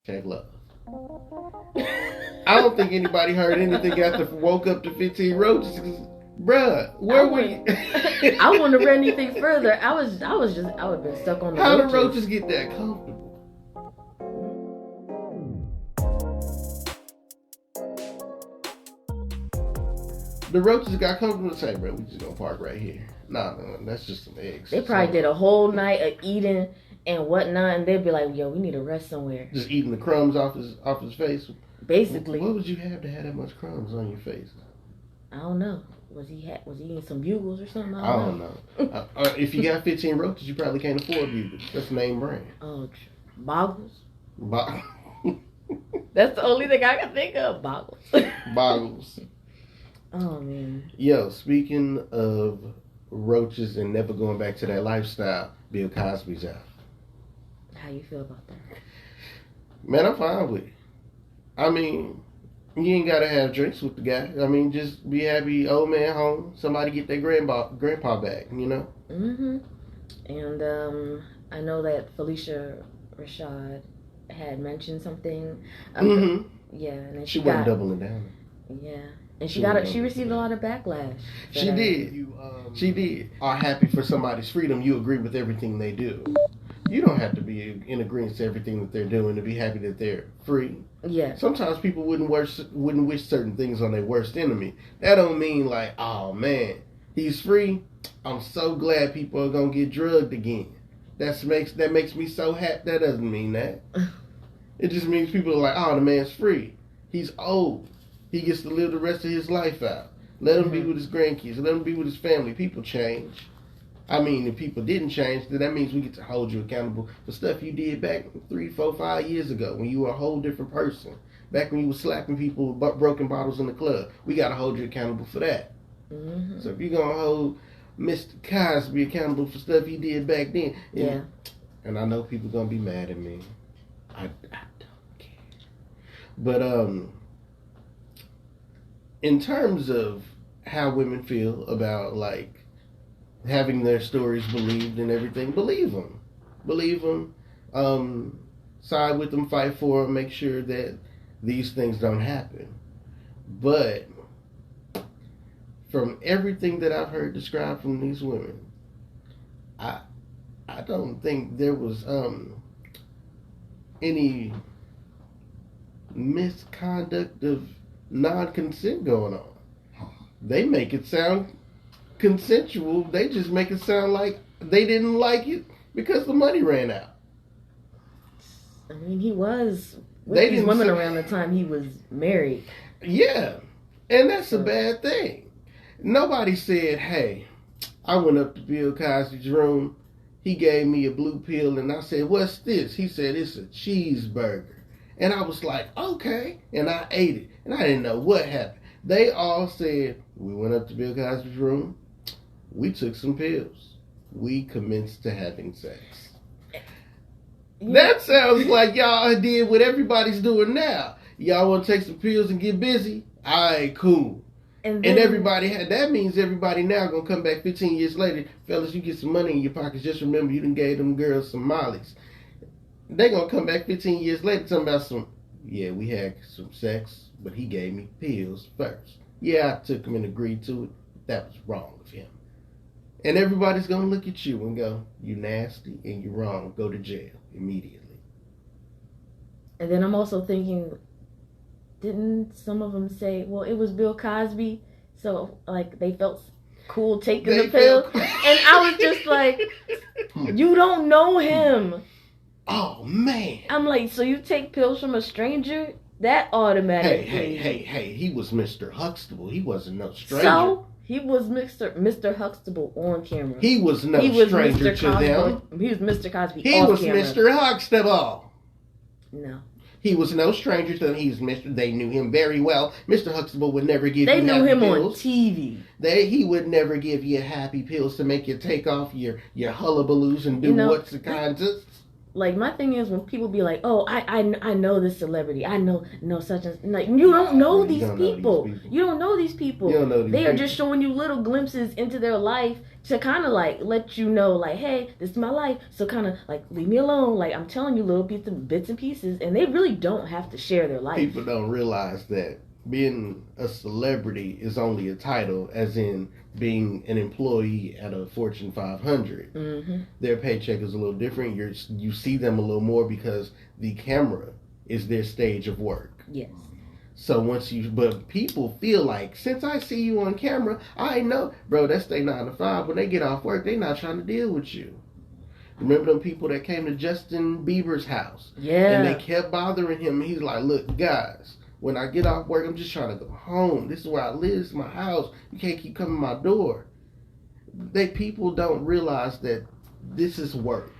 Love. I don't think anybody heard anything after woke up to 15 roaches. Bruh, where were you? I wouldn't have read anything further. I would have been stuck on the How roaches. the roaches get that comfortable? The roaches got comfortable and say, bro, we just gonna park right here. Nah, that's just some eggs. They probably did a whole night of eating and whatnot, and they'd be like, yo, we need to rest somewhere. Just eating the crumbs off his face? Basically. What would you have to have that much crumbs on your face? I don't know. Was he eating some bugles or something? I don't know. If you got 15 roaches, you probably can't afford bugles. That's the name brand. Oh, boggles? That's the only thing I can think of. Boggles. Boggles. Oh, man. Yo, speaking of roaches and never going back to that lifestyle, Bill Cosby's out. How you feel about that? Man, I'm fine with it. I mean, you ain't got to have drinks with the guy. I mean, just be happy, old man home. Somebody get their grandpa back, you know? Mm-hmm. And I know that Felicia Rashad had mentioned something. Mm-hmm. Yeah. And then she wasn't doubling down. Yeah. And she received a lot of backlash. She did. She did. Are happy for somebody's freedom. You agree with everything they do. You don't have to be in agreement to everything that they're doing to be happy that they're free. Yeah. Sometimes people wouldn't wish certain things on their worst enemy. That don't mean like, oh man, he's free. I'm so glad people are gonna get drugged again. That makes me so happy. That doesn't mean that. It just means people are like, oh, the man's free. He's old. He gets to live the rest of his life out. Let him be with his grandkids. Let him be with his family. People change. I mean, if people didn't change, then that means we get to hold you accountable for stuff you did back 3, 4, 5 years ago when you were a whole different person. Back when you were slapping people with broken bottles in the club. We got to hold you accountable for that. Mm-hmm. So if you're going to hold Mr. Cosby accountable for stuff he did back then. Yeah. And I know people going to be mad at me. I don't care. But, in terms of how women feel about, like, having their stories believed and everything, believe them. Believe them. Side with them, fight for them, make sure that these things don't happen. But from everything that I've heard described from these women, I don't think there was any misconduct of non-consent going on. They make it sound consensual. They just make it sound like they didn't like it because the money ran out. I mean, he was with these women around the time he was married. Yeah, and that's a bad thing. Nobody said, hey, I went up to Bill Cosby's room. He gave me a blue pill, and I said, what's this? He said, it's a cheeseburger. And I was like, okay. And I ate it. And I didn't know what happened. They all said, we went up to Bill Cosby's room. We took some pills. We commenced to having sex. That sounds like y'all did what everybody's doing now. Y'all want to take some pills and get busy? All right, cool. And everybody that means everybody now going to come back 15 years later. Fellas, you get some money in your pockets. Just remember, you done gave them girls some mollies. They're going to come back 15 years later talking about we had some sex, but he gave me pills first. Yeah, I took him and agreed to it. That was wrong of him. And everybody's going to look at you and go, you nasty and you're wrong. Go to jail immediately. And then I'm also thinking, didn't some of them say, well, it was Bill Cosby, so like they felt cool taking the pill? And I was just like, you don't know him. Oh, man. I'm like, so you take pills from a stranger? That automatically... Hey, he was Mr. Huxtable. He wasn't no stranger. So, he was Mr. Huxtable on camera. He was no stranger to them. He was Mr. Cosby He off was camera. Mr. Huxtable. No. He was no stranger to them. He was Mr. They knew him very well. Mr. Huxtable would never give They you knew happy him pills. on TV. He would never give you happy pills to make you take off your hullabaloos and do what's the kinds of... like my thing is when people be like, oh, I know this celebrity, I know such and like you don't know these people. You don't know these people. They are just showing you little glimpses into their life to kind of like let you know like, hey, this is my life, so kind of like leave me alone. Like I'm telling you little bits and pieces, and they really don't have to share their life. People don't realize that being a celebrity is only a title, as in being an employee at a Fortune 500. Mm-hmm. Their paycheck is a little different. You see them a little more because the camera is their stage of work. Yes. So but people feel like, since I see you on camera, I know, bro, that's their 9 to 5. When they get off work, they not trying to deal with you. Remember them people that came to Justin Bieber's house? Yeah. And they kept bothering him. And he's like, look, guys, when I get off work, I'm just trying to go home. This is where I live. This is my house. You can't keep coming to my door. People don't realize that this is work.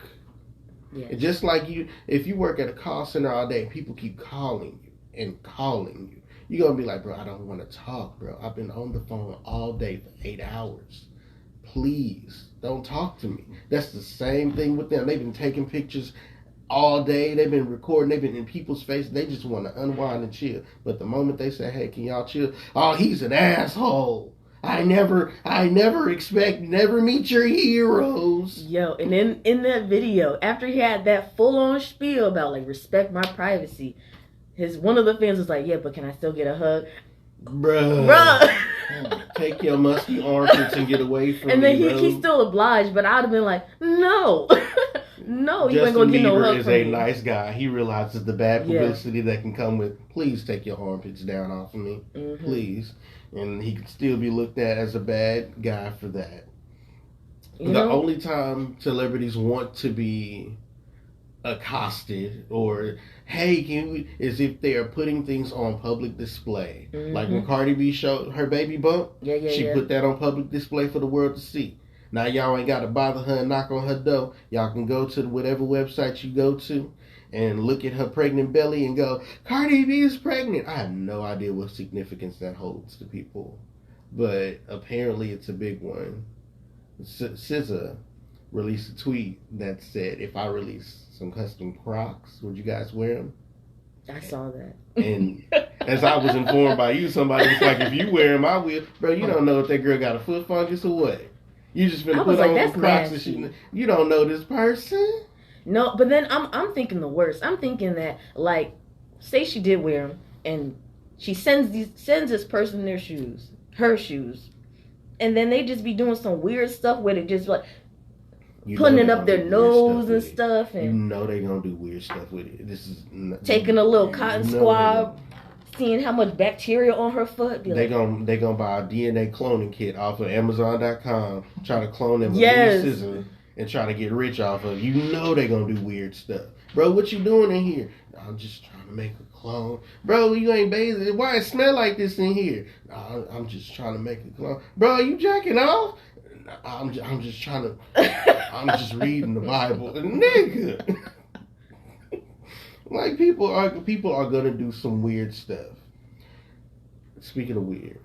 Yes. And just like if you work at a call center all day, people keep calling you and calling you. You're going to be like, bro, I don't want to talk, bro. I've been on the phone all day for 8 hours. Please, don't talk to me. That's the same thing with them. They've been taking pictures all day. They've been recording. They've been in people's faces. They just want to unwind and chill. But the moment they say, hey, can y'all chill? Oh, he's an asshole. I never meet your heroes. Yo, and in that video, after he had that full-on spiel about, like, respect my privacy, one of the fans was like, yeah, but can I still get a hug? Bruh. Take your musky armpits and get away from me. And then he still obliged, but I'd have been like, no. No, you ain't gonna get no hug from me. Justin Bieber is a nice guy. He realizes the bad publicity that can come with, please take your armpits down off of me. Mm-hmm. Please. And he can still be looked at as a bad guy for that. The only time celebrities want to be accosted or hey is if they are putting things on public display. Mm-hmm. Like when Cardi B showed her baby bump, she put that on public display for the world to see. Now y'all ain't got to bother her and knock on her door. Y'all can go to whatever website you go to and look at her pregnant belly and go, Cardi B is pregnant. I have no idea what significance that holds to people, but apparently it's a big one. SZA released a tweet that said, if I release some custom Crocs, would you guys wear them? I saw that. And as I was informed by you, somebody was like, if you wear them, I will. Bro, you don't know if that girl got a foot fungus or what. You just finna put on some Crocs and you don't know this person. No, but then I'm thinking the worst. I'm thinking that, like, say she did wear them and she sends this person her shoes, and then they just be doing some weird stuff with it, just like putting it up their nose and stuff, and you know they gonna do weird stuff with it. This is taking a little cotton swab, seeing how much bacteria on her foot. They gonna buy a DNA cloning kit off of Amazon.com, try to clone them with scissors and try to get rich off of. You know they gonna do weird stuff, bro. What you doing in here? I'm just trying to make a clone, bro. You ain't bathing. Why it smell like this in here? I'm just trying to make a clone, bro. You jacking off? I'm just trying to. I'm just reading the Bible, nigga. Like people are gonna do some weird stuff. Speaking of weird,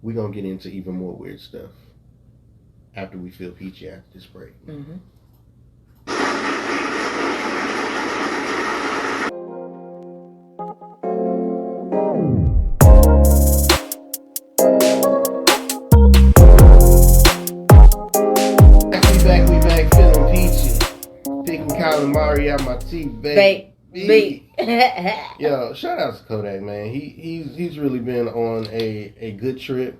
we're gonna get into even more weird stuff after we feel peachy after this break. Mm-hmm. We back feeling peachy. Picking Kaale and Mari out my teeth, baby. Yo, shout out to Kodak, man. He's really been on a good trip.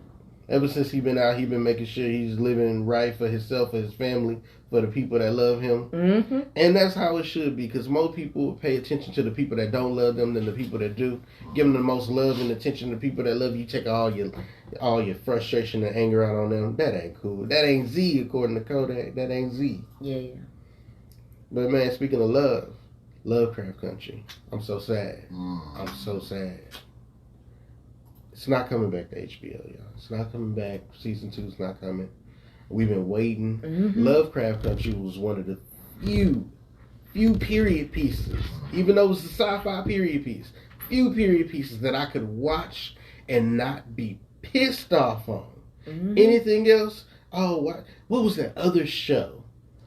Ever since he's been out, he's been making sure he's living right for himself, for his family, for the people that love him. Mm-hmm. And that's how it should be, because most people pay attention to the people that don't love them than the people that do. Give them the most love and attention to the people that love you. Take all your frustration and anger out on them. That ain't cool. That ain't Z, according to Kodak. That ain't Z. Yeah. But man, speaking of love, Lovecraft Country. I'm so sad. I'm so sad. It's not coming back to HBO, y'all. It's not coming back. Season 2's not coming. We've been waiting. Mm-hmm. Lovecraft Country was one of the few period pieces, even though it was a sci-fi period piece, few period pieces that I could watch and not be pissed off on. Mm-hmm. Anything else? Oh, what was that other show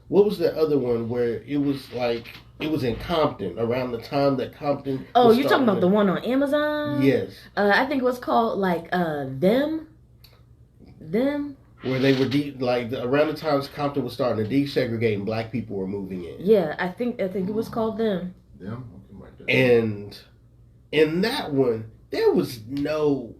what was the other one where it was like it was in Compton around the time that Compton? Oh, you're talking about the one on Amazon? Yes. I think it was called like Them. Where they were around the time Compton was starting to desegregate and black people were moving in. Yeah, I think it was called Them. Them. And in that one, there was no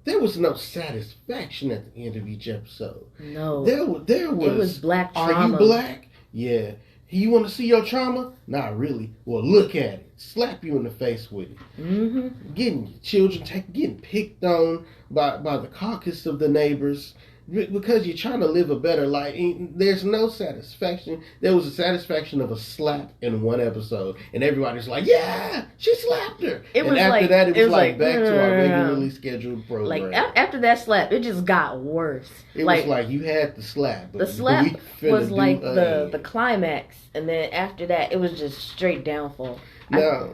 satisfaction at the end of each episode. No. There was. It was black trauma. Are you black? Yeah. You want to see your trauma? Not really. Well, look at it. Slap you in the face with it. Mm-hmm. Getting your children getting picked on by the caucus of the neighbors. Because you're trying to live a better life. There's no satisfaction. There was a satisfaction of a slap in one episode. And everybody's like, yeah, she slapped her. And after that, it was like back to our regularly scheduled program. Like, after that slap, it just got worse. It was like you had the slap. The slap was like the climax. And then after that, it was just straight downfall. Now,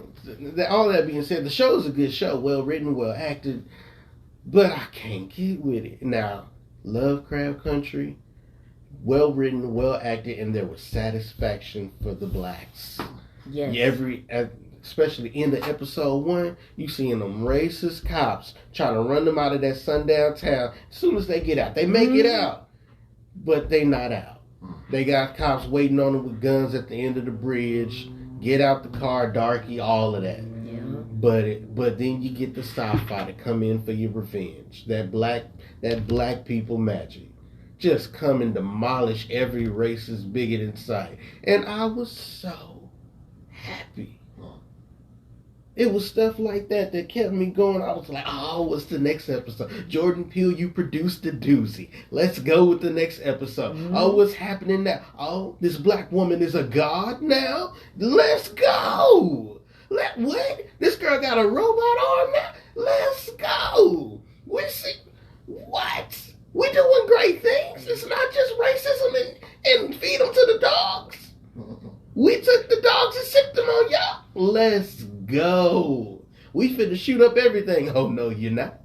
all that being said, the show's a good show. Well written, well acted. But I can't get with it. Now, Lovecraft Country, well written, well acted, and there was satisfaction for the blacks. Yes. Especially in the episode 1, you seeing them racist cops trying to run them out of that sundown town. As soon as they get out, they make it out, but they not out. They got cops waiting on them with guns at the end of the bridge. Get out the car, darky, all of that. But then you get the sci-fi to come in for your revenge. That black people magic. Just come and demolish every racist bigot in sight. And I was so happy. It was stuff like that kept me going. I was like, oh, what's the next episode? Jordan Peele, you produced a doozy. Let's go with the next episode. Mm-hmm. Oh, what's happening now? Oh, this black woman is a god now? Let's go. What? This girl got a robot arm now? Let's go. We see what? We're doing great things. It's not just racism and feed them to the dogs. We took the dogs and sicked them on y'all. Let's go. We finna shoot up everything. Oh, no, you're not.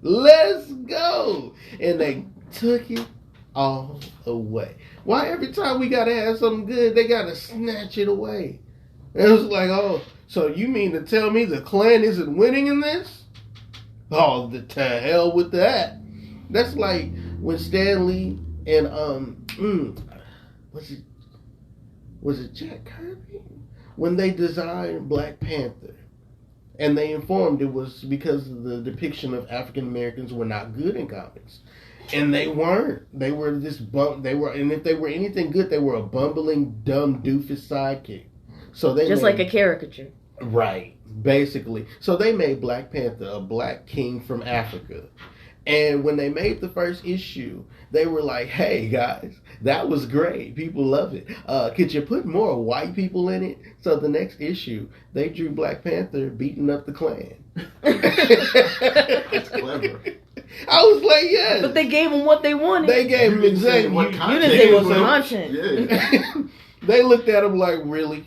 Let's go. And they took it all away. Why every time we gotta have something good, they gotta snatch it away? And it was like, oh, so you mean to tell me the Klan isn't winning in this? Oh, to hell with that. That's like when Stan Lee and was it Jack Kirby? When they designed Black Panther, and they informed it was because the depiction of African Americans were not good in comics. And they weren't. They were and if they were anything good, they were a bumbling, dumb, doofus sidekick. So they just like a caricature. Right, basically. So they made Black Panther a black king from Africa. And when they made the first issue, they were like, hey, guys, that was great. People love it. Could you put more white people in it? So the next issue, they drew Black Panther beating up the Klan. That's clever. I was like, yes. But they gave them what they wanted. They gave them exactly what you didn't say what content. Yeah. They looked at them like, really?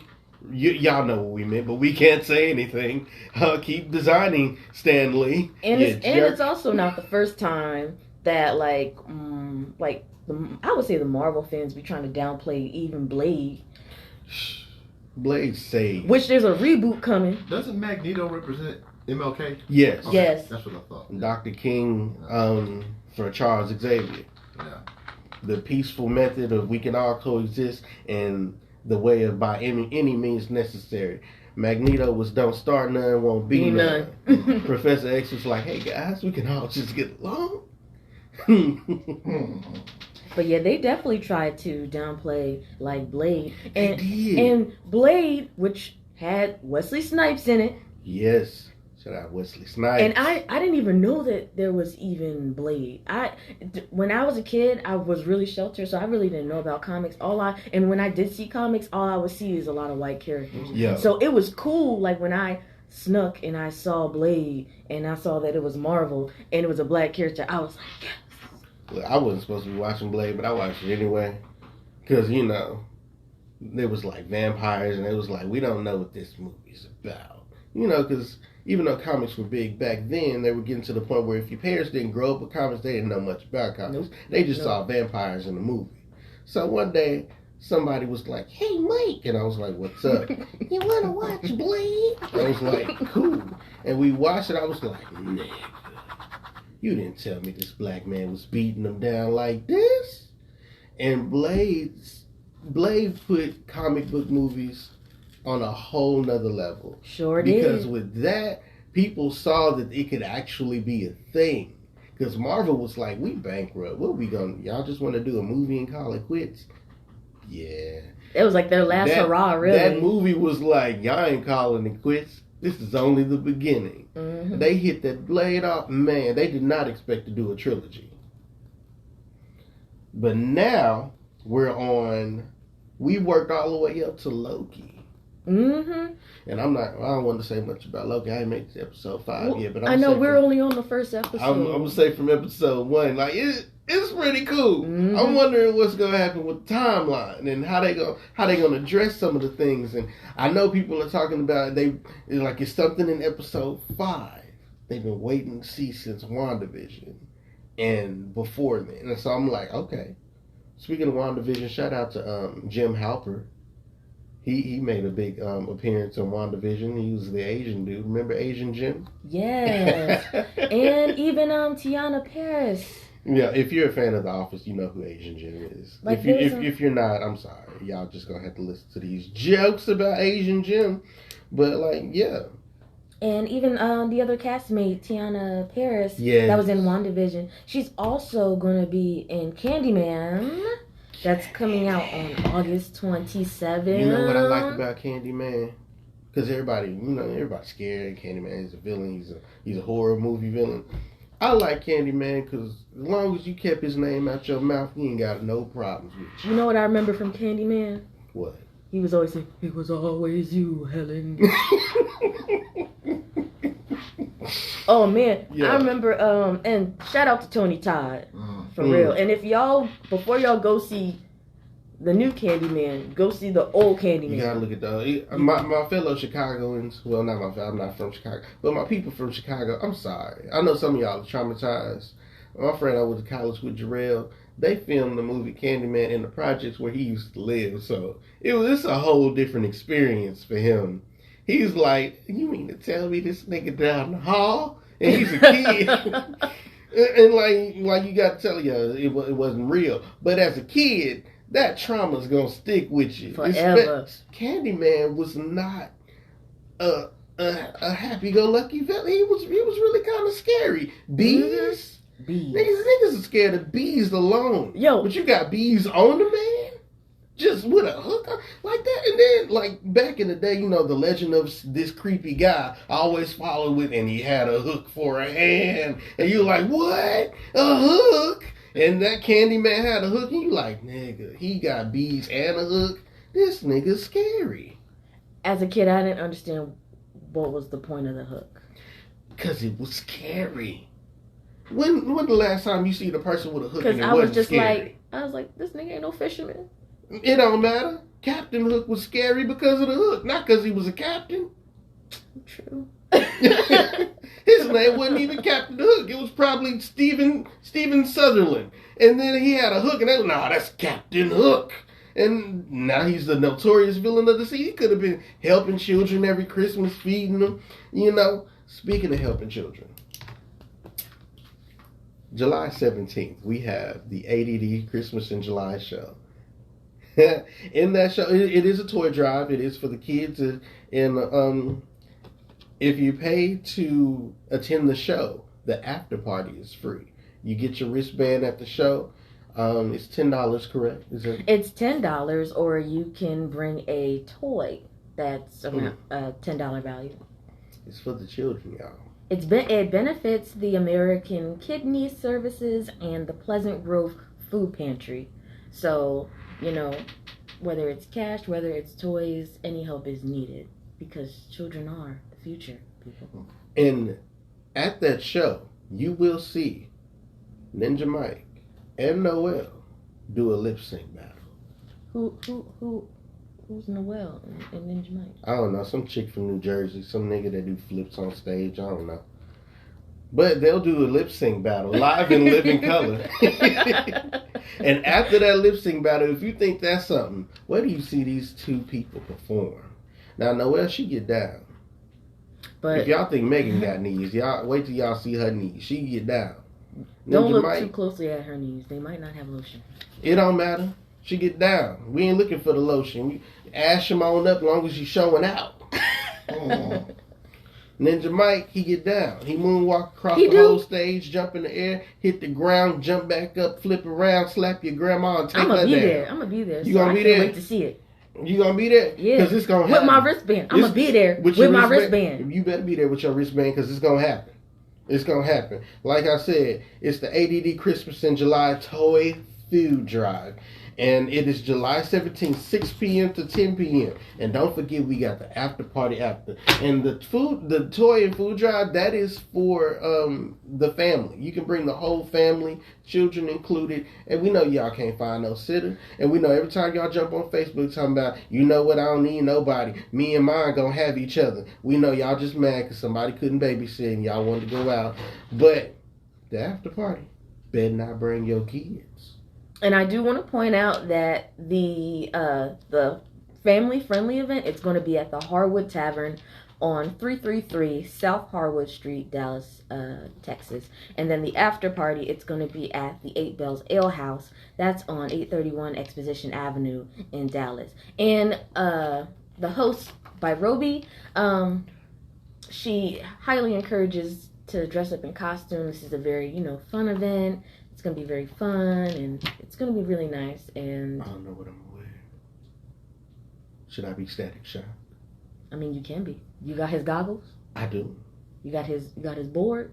Y'all know what we meant, but we can't say anything. Keep designing, Stan Lee. And it's also not the first time that I would say the Marvel fans be trying to downplay even Blade. Blade saved. Which there's a reboot coming. Doesn't Magneto represent MLK? Yes. Okay, yes. That's what I thought. Dr. King for Charles Xavier. Yeah. The peaceful method of we can all coexist and the way of by any means necessary. Magneto was don't start none, won't be none. Professor X was like, hey guys, we can all just get along. But yeah, they definitely tried to downplay like Blade. And Blade, which had Wesley Snipes in it. Yes. Shout out Wesley Snipes. And I didn't even know that there was even Blade. When I was a kid, I was really sheltered, so I really didn't know about comics. And when I did see comics, all I would see is a lot of white characters. Yeah. So it was cool, like when I snuck and I saw Blade and I saw that it was Marvel and it was a black character, I was like, yes. Look, I wasn't supposed to be watching Blade, but I watched it anyway. Because, there was like vampires and it was like, we don't know what this movie's about. Because even though comics were big back then, they were getting to the point where if your parents didn't grow up with comics, they didn't know much about comics. Nope. They just saw vampires in the movie. So one day, somebody was like, "Hey, Mike," and I was like, "What's up?" "You wanna watch Blade?" I was like, "Cool," and we watched it. I was like, "Nigga, you didn't tell me this black man was beating him down like this." And Blade put comic book movies on a whole nother level. Sure did. Because with that, people saw that it could actually be a thing. Because Marvel was like, "We bankrupt. What we gonna? Y'all just want to do a movie and call it quits?" Yeah. It was like their last hurrah, really. That movie was like, "Y'all ain't calling it quits. This is only the beginning." Mm-hmm. They hit that Blade off. Man, they did not expect to do a trilogy. But now we worked all the way up to Loki. Mm-hmm. And I don't want to say much about Loki. I ain't made it to episode 5 yet, but I know we're only on the first episode. I'm gonna say from episode 1, like it's pretty cool. Mm-hmm. I'm wondering what's gonna happen with the timeline and how they gonna address some of the things. And I know people are talking about it's something in episode 5 they've been waiting to see since WandaVision and before then. And so I'm like, okay. Speaking of WandaVision, shout out to Jim Halper. He made a big appearance on WandaVision. He was the Asian dude. Remember Asian Jim? Yes. And even Tiana Paris. Yeah, if you're a fan of The Office, you know who Asian Jim is. Like if you're not, I'm sorry. Y'all just gonna have to listen to these jokes about Asian Jim. But yeah. And even the other castmate, Tiana Paris, yes. that was in WandaVision. She's also going to be in Candyman. That's coming out on August 27th. You know what I like about Candyman? Because everybody's scared. Candyman is a villain. He's a horror movie villain. I like Candyman because as long as you kept his name out your mouth, he ain't got no problems with you. You know what I remember from Candyman? What? He was always saying, "It was always you, Helen." Oh man, yeah. I remember. And shout out to Tony Todd for real. And if before y'all go see the new Candyman, go see the old Candyman. You gotta look at my fellow Chicagoans. Well, I'm not from Chicago, but my people from Chicago. I'm sorry. I know some of y'all are traumatized. My friend I went to college with, Jarrell. They filmed the movie Candyman in the projects where he used to live, so it's a whole different experience for him. He's like, "You mean to tell me this nigga down the hall?" And he's a kid. And like you got to tell you, it wasn't real. But as a kid, that trauma's gonna stick with you forever. Candyman was not a happy-go-lucky villain. He was really kind of scary. Bees. Niggas are scared of bees alone. Yo, but you got bees on the man, just with a hook like that. And then, like back in the day, the legend of this creepy guy I always followed with, and he had a hook for a hand, and you like, what? A hook? And that Candyman had a hook, and you like, nigga, he got bees and a hook. This nigga's scary. As a kid, I didn't understand what was the point of the hook. Because it was scary. When the last time you see the person with a hook and it I was just scary? I was like, this nigga ain't no fisherman. It don't matter. Captain Hook was scary because of the hook, not because he was a captain. True. His name wasn't even Captain Hook. It was probably Steven Sutherland. And then he had a hook, and that's Captain Hook. And now he's the notorious villain of the sea. He could have been helping children every Christmas, feeding them. Speaking of helping children, July 17th, we have the ADD Christmas in July show. In that show, it is a toy drive. It is for the kids. And if you pay to attend the show, the after party is free. You get your wristband at the show. It's $10, correct? It's $10, or you can bring a toy that's around $10 value. It's for the children, y'all. It benefits the American Kidney Services and the Pleasant Grove Food Pantry. So, whether it's cash, whether it's toys, any help is needed because children are the future, people. And at that show, you will see Ninja Mike and Noel do a lip sync battle. Who's Noel and Ninja Mike? I don't know. Some chick from New Jersey. Some nigga that do flips on stage. I don't know. But they'll do a lip sync battle live in living color. And after that lip sync battle, if you think that's something, where do you see these two people perform? Now, Noelle, she get down. But if y'all think Megan got knees, y'all wait till y'all see her knees. She get down. Don't Ninja look Mike, too closely at her knees. They might not have lotion. it don't matter. She get down. We ain't looking for the lotion. We ash him on up as long as she's showing out. Ninja Mike, he get down. He moonwalk across the whole stage, jump in the air, hit the ground, jump back up, flip around, slap your grandma, and take her down. I'm gonna be there. You gonna be there? Wait to see it. You gonna be there? Yeah. Because it's gonna happen. With my wristband. I'm gonna be there with my wristband. You better be there with your wristband because it's gonna happen. It's gonna happen. Like I said, it's the ADD Christmas in July toy food drive. And it is July 17th, 6 p.m. to 10 p.m. And don't forget, we got the after party after. And the toy and food drive, that is for the family. You can bring the whole family, children included. And we know y'all can't find no sitter. And we know every time y'all jump on Facebook talking about, you know what, I don't need nobody. Me and mine gonna have each other. We know y'all just mad because somebody couldn't babysit and y'all wanted to go out. But the after party, better not bring your kids. And I do want to point out that the family-friendly event, it's going to be at the Harwood Tavern on 333 South Harwood Street, Dallas, Texas. And then the after party, it's going to be at the 8 Bells Ale House. That's on 831 Exposition Avenue in Dallas. And the host, by Roby, she highly encourages to dress up in costume. This is a very, fun event. It's going to be very fun, and it's going to be really nice. And I don't know what I'm going to wear. Should I be Static Shock? I mean, you can be. You got his goggles? I do. You got his board?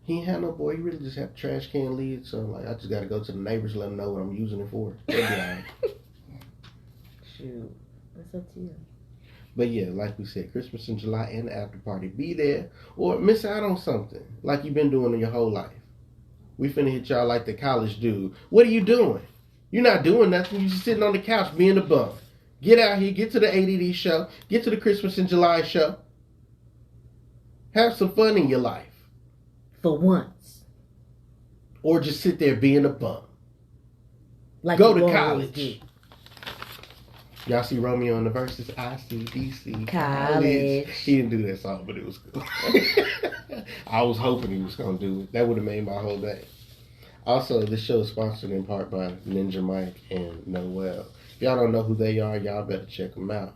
He ain't had no board. He really just had a trash can lid. So, I just got to go to the neighbors, let them know what I'm using it for. They'll be all right. Shoot. That's up to you. But yeah, like we said, Christmas in July and the after party. Be there or miss out on something like you've been doing in your whole life. We finna hit y'all like the college dude. What are you doing? You're not doing nothing. You're just sitting on the couch being a bum. Get out here. Get to the ADD show. Get to the Christmas in July show. Have some fun in your life. For once. Or just sit there being a bum. Like go to college. Y'all see Romeo and the Verses? I see DC College. He didn't do that song, but it was cool. I was hoping he was going to do it. That would have made my whole day. Also, this show is sponsored in part by Ninja Mike and Noelle. If y'all don't know who they are, y'all better check them out.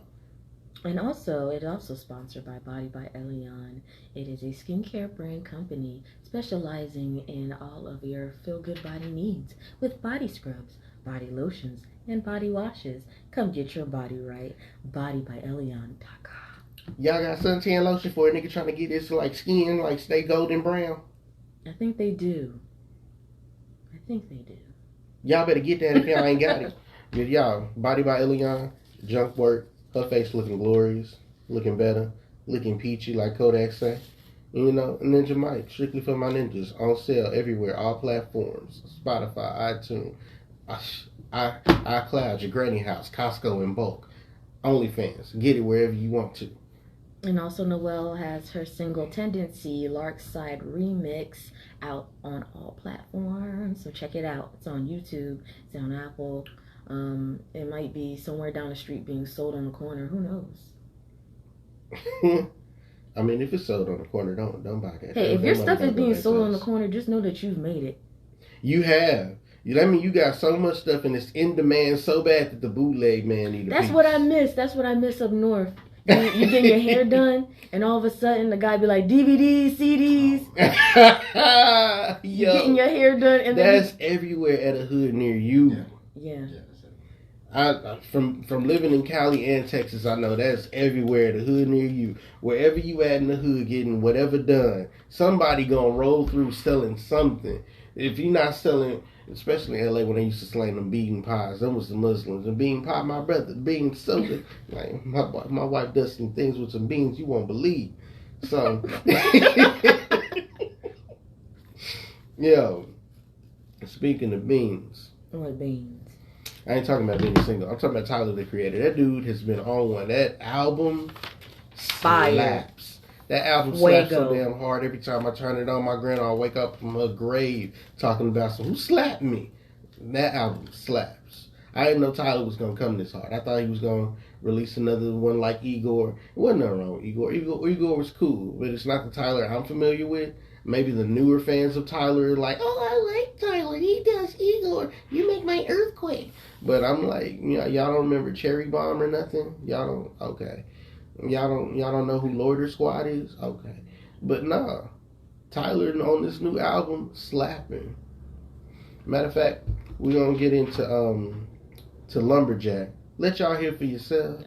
And also, it's also sponsored by Body by Elion. It is a skincare brand company specializing in all of your feel-good body needs with body scrubs, body lotions, and body washes. Come get your body right. Bodybyelion.com. Y'all got suntan lotion for a nigga trying to get his skin stay golden brown? I think they do. Y'all better get that if y'all ain't got it. But y'all, Body by Elion, junk work, her face looking glorious, looking better, looking peachy like Kodak say. And, Ninja Mike, strictly for my ninjas, on sale everywhere, all platforms, Spotify, iTunes, iCloud, your granny house, Costco in bulk, OnlyFans. Get it wherever you want to. And also Noelle has her single Tendency Larkside remix out on all platforms. So check it out. It's on YouTube. It's on Apple. It might be somewhere down the street being sold on the corner. Who knows? I mean, if it's sold on the corner, don't buy that. Hey, if your stuff is being sold on the corner, just know that you've made it. You have. That mean you got so much stuff and it's in demand so bad that the bootleg man need a piece. What I miss. That's what I miss up north. You getting your hair done, and all of a sudden the guy be like, DVDs, CDs. Yo, getting your hair done, and that's everywhere at a hood near you. Yeah. I from living in Kaale and Texas, I know that's everywhere at a hood near you. Wherever you at in the hood getting whatever done, somebody gonna roll through selling something. If you're not selling, especially in LA when they used to slang them bean pies, them was the Muslims. And bean pie, my brother, bean soda. Like my wife does some things with some beans you won't believe. So, yo, speaking of beans. What beans? I ain't talking about being single. I'm talking about Tyler, the Creator. That dude has been on one. That album slaps. That album slaps so damn hard. Every time I turn it on, my grandma wake up from her grave talking about who slapped me. That album slaps. I didn't know Tyler was gonna come this hard. I thought he was gonna release another one like Igor. It wasn't nothing wrong with Igor. Igor was cool, but it's not the Tyler I'm familiar with. Maybe the newer fans of Tyler are like, oh, I like Tyler. He does Igor. You make my earthquake. But I'm like, y'all don't remember Cherry Bomb or nothing? Y'all don't? Okay. Y'all don't know who Loiter Squad is? Okay. But nah, Tyler on this new album slapping. Matter of fact, we're gonna get into to Lumberjack. Let y'all hear for yourself.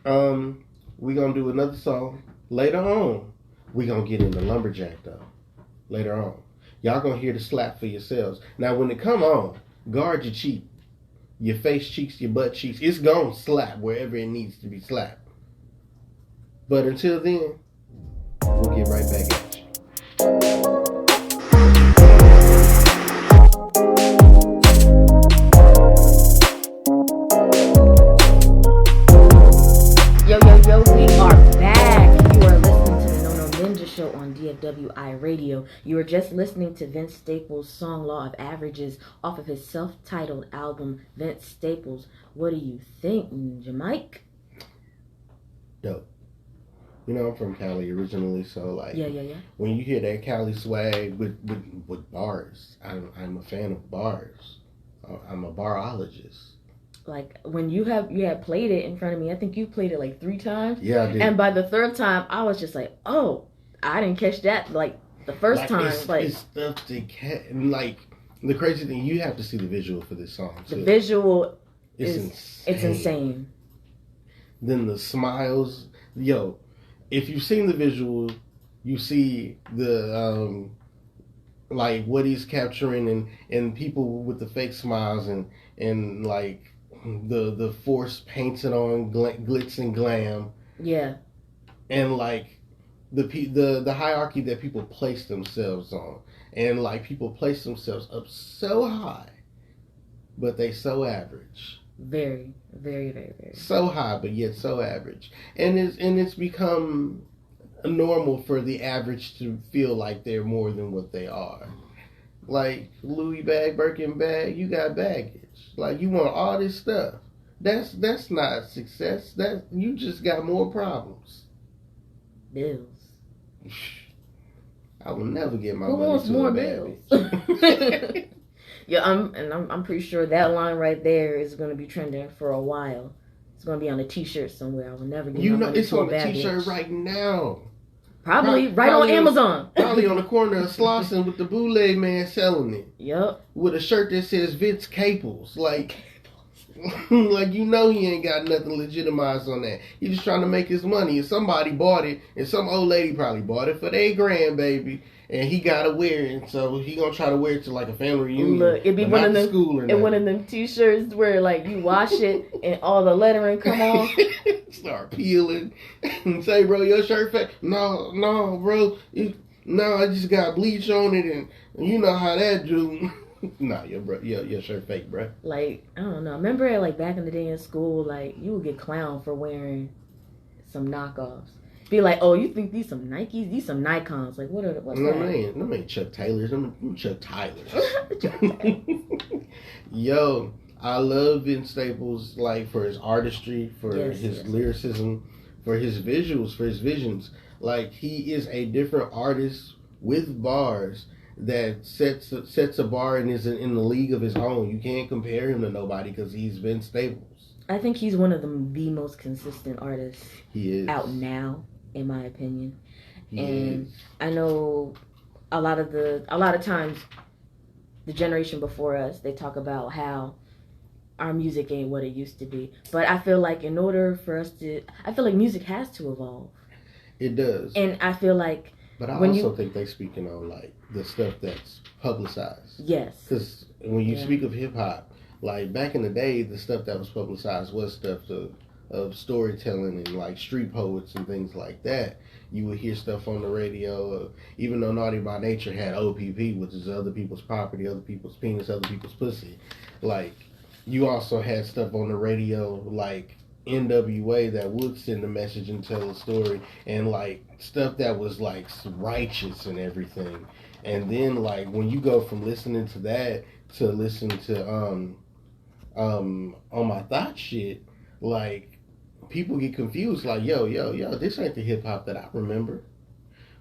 We're gonna do another song later on. We're gonna get into Lumberjack though. Later on. Y'all gonna hear the slap for yourselves. Now when it come on, guard your cheek. Your face cheeks, your butt cheeks. It's gonna slap wherever it needs to be slapped. But until then, we'll get right back at you. Yo, we are back. You are listening to the NONONINJA Show on DFWIRADIO. You were just listening to Vince Staples' song Law of Averages off of his self-titled album, Vince Staples. What do you think, Ninja Mike? Dope. You know, I'm from Kaale originally, so like, Yeah. when you hear that Kaale swag with bars, I'm a fan of bars. I'm a barologist. Like when you had played it in front of me, I think you played it like 3 times. Yeah, I did. And by the 3rd time, I was just like, oh, I didn't catch that like the first time. It's stuff to catch. Like the crazy thing, you have to see the visual for this song. The visual is insane. It's insane. Then the smiles, yo. If you've seen the visual, you see the like what he's capturing and people with the fake smiles and like the force painted on glitz and glam. Yeah. And like the hierarchy that people place themselves on, and like people place themselves up so high, but they so average. Very, very, very, very. So high, but yet so average. And it's become normal for the average to feel like they're more than what they are. Like, Louis bag, Birkin bag, you got baggage. Like, you want all this stuff. That's not success. You just got more problems. Bills. I will never get my Who money wants to more a bills? bad Yeah, I'm pretty sure that line right there is going to be trending for a while. It's going to be on a T-shirt somewhere. I will never get my money it's to a on a bad T-shirt bitch. right now. Probably on Amazon. Probably on the corner of Slauson with the Boule man selling it. Yep. With a shirt that says Vince Caples. Like, like he ain't got nothing legitimized on that. He's just trying to make his money. And somebody bought it, and some old lady probably bought it for their grandbaby, and he gotta wear it. So he gonna try to wear it to like a family reunion. Look, it'd be one of them school or one of them T-shirts where like you wash it and all the lettering come off. Start peeling and say, bro, your shirt fat. No, bro. I just got bleach on it, and you know how that do. Nah, your shirt fake, bro. Like, I don't know. Remember, like back in the day in school, like you would get clowned for wearing some knockoffs. Be like, oh, you think these some Nikes? These some Nikons? Like, what's that? Them ain't Chuck Taylors. Them Chuck Tylers. Yo, I love Vince Staples, like for his artistry, for his lyricism, for his visuals, for his visions. Like he is a different artist with bars that sets a bar and is in the league of his own. You can't compare him to nobody because he's Vince Staples. I think he's one of the most consistent artists he is out now, in my opinion. He and is. I know a lot of times the generation before us, they talk about how our music ain't what it used to be. But I feel like in order for us I feel like music has to evolve. It does. And I feel like but I also think they speaking on like the stuff that's publicized. Yes. Because when you speak of hip hop, like back in the day, the stuff that was publicized was stuff of storytelling and like street poets and things like that. You would hear stuff on the radio, even though Naughty by Nature had OPP, which is other people's property, other people's penis, other people's pussy. Like, you also had stuff on the radio like NWA that would send a message and tell a story, and like stuff that was like righteous and everything. And then like when you go from listening to that to listen to on my thought shit, like people get confused. Like yo, this ain't the hip hop that I remember.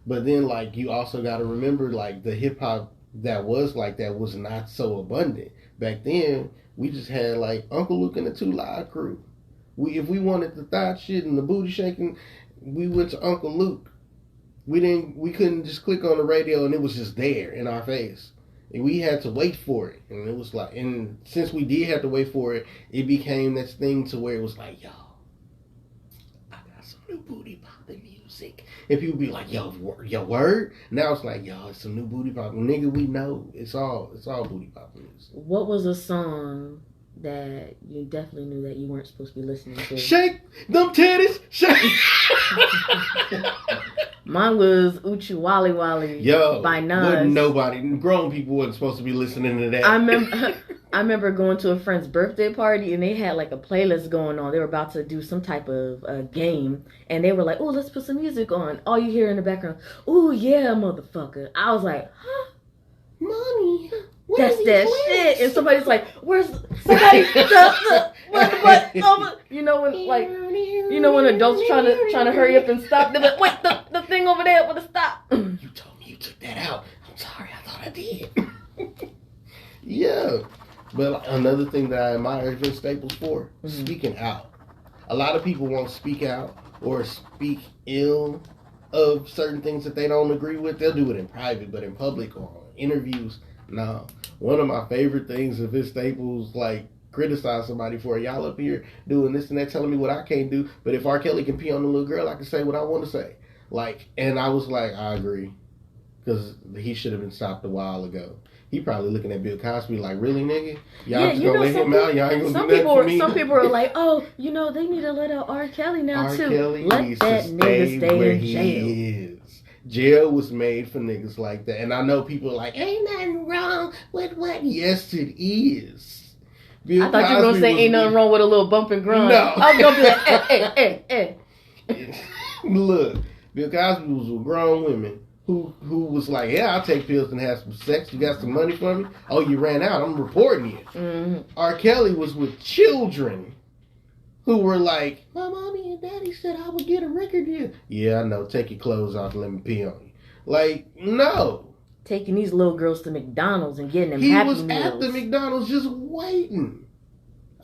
But then like you also got to remember like the hip hop that was like that was not so abundant back then. We just had like Uncle Luke and the 2 Live Crew. If we wanted the thought shit and the booty shaking, we went to Uncle Luke. We couldn't just click on the radio and it was just there in our face. And we had to wait for it. And it was like, and since we did have to wait for it, it became this thing to where it was like, yo, I got some new booty popping music. And people be like, yo, word? Now it's like, yo, it's some new booty popping. Nigga, we know. It's all booty popping music. What was a song that you definitely knew that you weren't supposed to be listening to? Shake them titties, shake. Mine was Uchi Wally Wally by Nas. Nobody, grown people wasn't supposed to be listening to that. I remember going to a friend's birthday party and they had like a playlist going on. They were about to do some type of game and they were like, "Oh, let's put some music on." All you hear in the background, "Oh yeah, motherfucker." I was like, "Huh, Mommy, that's that shit." And somebody's like, "Where's somebody?" what? You know when adults trying to hurry up and stop. They're like, "Wait, the thing over there with the stop." You told me you took that out. I'm sorry, I thought I did. Yeah, but another thing that I admire Vince Staples for, speaking out. A lot of people won't speak out or speak ill of certain things that they don't agree with. They'll do it in private, but in public or interviews, no. One of my favorite things of Vince Staples, like, criticize somebody for y'all up here doing this and that, telling me what I can't do. But if R. Kelly can pee on the little girl, I can say what I want to say. Like, and I was like, I agree, because he should have been stopped a while ago. He probably looking at Bill Cosby like, really, nigga? Y'all just gonna let him out? Y'all ain't gonna do nothing for me? Some people are like, oh, they need to let out R. Kelly now, too. R. Kelly let needs that to nigga stay where in he jail. is. Jail was made for niggas like that. And I know people are like, ain't nothing wrong with what? Yes, it is. Bill I thought you were going to say ain't nothing wrong with a little bump and grind. No. I was going to be like, eh. Look, Bill Cosby was with grown women who was like, yeah, I'll take pills and have some sex. You got some money for me? Oh, you ran out. I'm reporting you. Mm-hmm. R. Kelly was with children who were like, my mommy and daddy said I would get a record deal. Yeah, I know. Take your clothes off and let me pee on you. Like, no. Taking these little girls to McDonald's and getting them Happy Meals. He was at the McDonald's just waiting.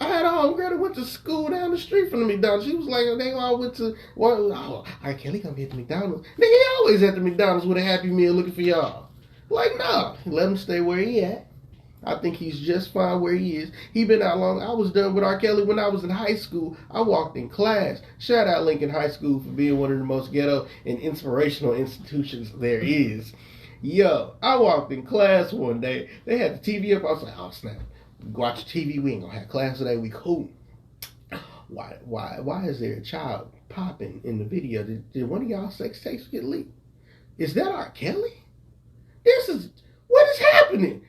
I had a homegirl that went to school down the street from the McDonald's. She was like, they all went to, R. Kelly gonna be at the McDonald's. Nigga, he always at the McDonald's with a Happy Meal looking for y'all. Like, nah. Let him stay where he at. I think he's just fine where he is. He been out long. I was done with R. Kelly when I was in high school. I walked in class. Shout out Lincoln High School for being one of the most ghetto and inspirational institutions there is. Yo, I walked in class one day. They had the TV up. I was like, oh, snap. Watch TV. We ain't gonna have class today. We cool. Why is there a child popping in the video? Did one of y'all sex tapes get leaked? Is that R. Kelly? What is happening?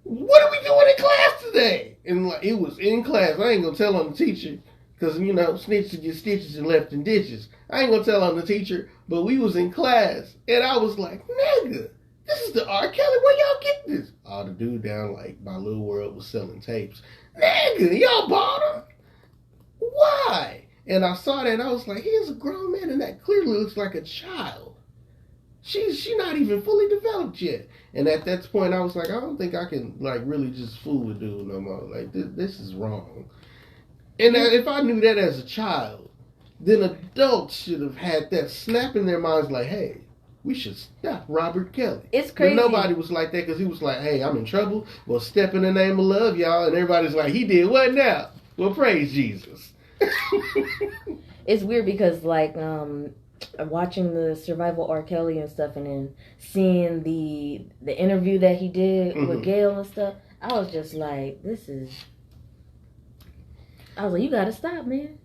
What are we doing in class today? And like, it was in class. I ain't gonna tell on the teacher, because snitches get stitches and left in ditches. I ain't gonna tell on the teacher, but we was in class, and I was like, nigga, this is the R. Kelly. Where y'all get this? Oh, the dude down like by Little World was selling tapes. Nigga, y'all bought him? Why? And I saw that and I was like, here's a grown man and that clearly looks like a child. She's not even fully developed yet. And at that point I was like, I don't think I can like really just fool with dude no more. Like this is wrong. And if I knew that as a child, then adults should have had that snap in their minds like, hey, we should stop Robert Kelly. It's crazy. But nobody was like that because he was like, hey, I'm in trouble. Well, step in the name of love, y'all. And everybody's like, he did what now? Well, praise Jesus. It's weird because, like, watching the Survival R. Kelly and stuff and then seeing the interview that he did with Gail and stuff, I was just like, I was like, you gotta stop, man.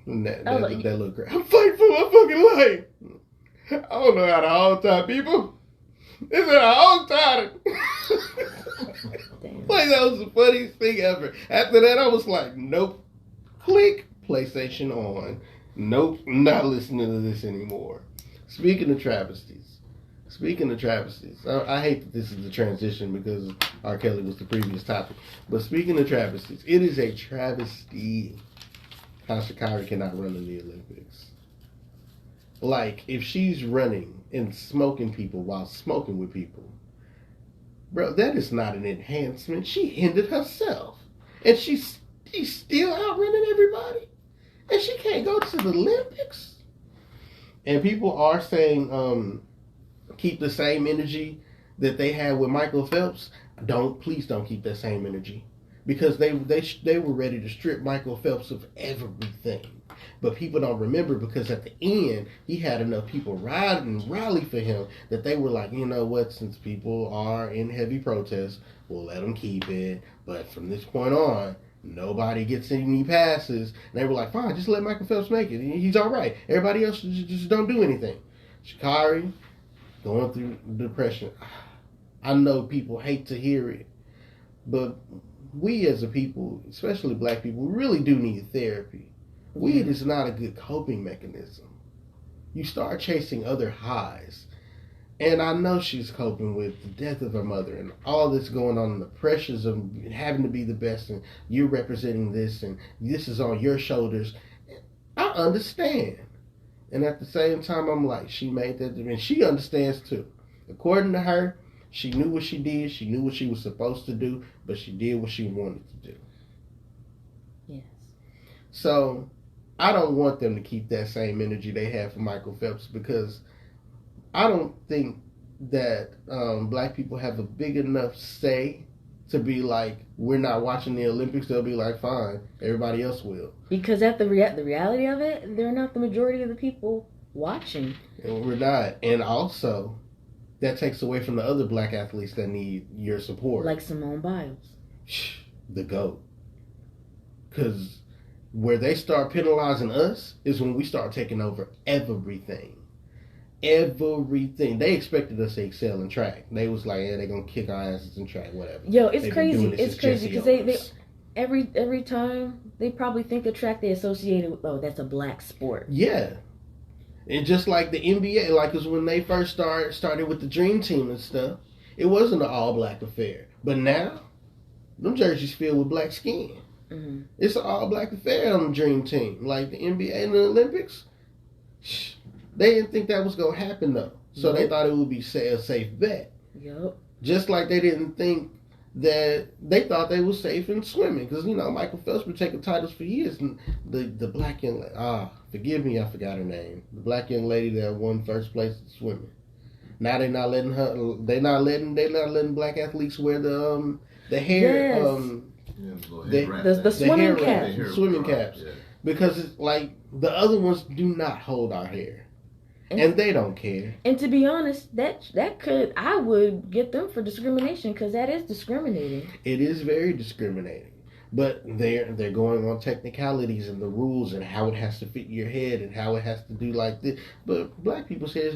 That little girl. I'm fighting for my fucking life. I don't know how to hold time, people. This is a hold time. Like, that was the funniest thing ever. After that, I was like, nope. Click PlayStation on. Nope, not listening to this anymore. Speaking of travesties, Speaking of travesties, I hate that this is the transition because R. Kelly was the previous topic. But speaking of travesties, it is a travesty how Sha'Carri cannot run in the Olympics. Like, if she's running and smoking people while smoking with people, bro, that is not an enhancement. She ended herself. And she's still out running everybody. And she can't go to the Olympics. And people are saying, keep the same energy that they had with Michael Phelps. Please don't keep that same energy. Because they were ready to strip Michael Phelps of everything. But people don't remember because at the end, he had enough people ride and rally for him that they were like, you know what, since people are in heavy protest, we'll let them keep it. But from this point on, nobody gets any passes. And they were like, fine, just let Michael Phelps make it. He's all right. Everybody else just don't do anything. Sha'Carri, going through depression. I know people hate to hear it, but we as a people, especially black people, really do need therapy. Weed is not a good coping mechanism. You start chasing other highs. And I know she's coping with the death of her mother and all this going on, and the pressures of having to be the best, and you're representing this, and this is on your shoulders. I understand. And at the same time, I'm like, she made that, and she understands too. According to her, she knew what she did, she knew what she was supposed to do, but she did what she wanted to do. Yes. So I don't want them to keep that same energy they had for Michael Phelps, because I don't think that black people have a big enough say to be like, we're not watching the Olympics. They'll be like, fine, everybody else will. Because at the reality of it, they're not the majority of the people watching. And we're not. And also, that takes away from the other black athletes that need your support. Like Simone Biles. The GOAT. Because where they start penalizing us is when we start taking over everything. Everything. They expected us to excel in track. They was like, yeah, they're going to kick our asses in track, whatever. Yo, it's crazy. It's crazy because they every time they probably think of track they associated with, oh, that's a black sport. Yeah. And just like the NBA, like, because when they first started with the Dream Team and stuff, it wasn't an all-black affair. But now, them jerseys filled with black skin. Mm-hmm. It's an all-black affair on the Dream Team. Like the NBA and the Olympics, they didn't think that was going to happen, though. So they thought it would be a safe bet. Yep. Just like they didn't think that they thought they were safe in swimming. Because, you know, Michael Phelps been taking titles for years. And the black young lady, forgive me, I forgot her name. The black young lady that won first place in swimming. Now they're not letting letting black athletes wear the hair, the swimming caps. Swimming caps. Yeah. Because it's like the other ones do not hold our hair. And they don't care. And to be honest, I would get them for discrimination, because that is discriminating. It is very discriminating. But they're going on technicalities and the rules and how it has to fit your head and how it has to do like this. But black people's hair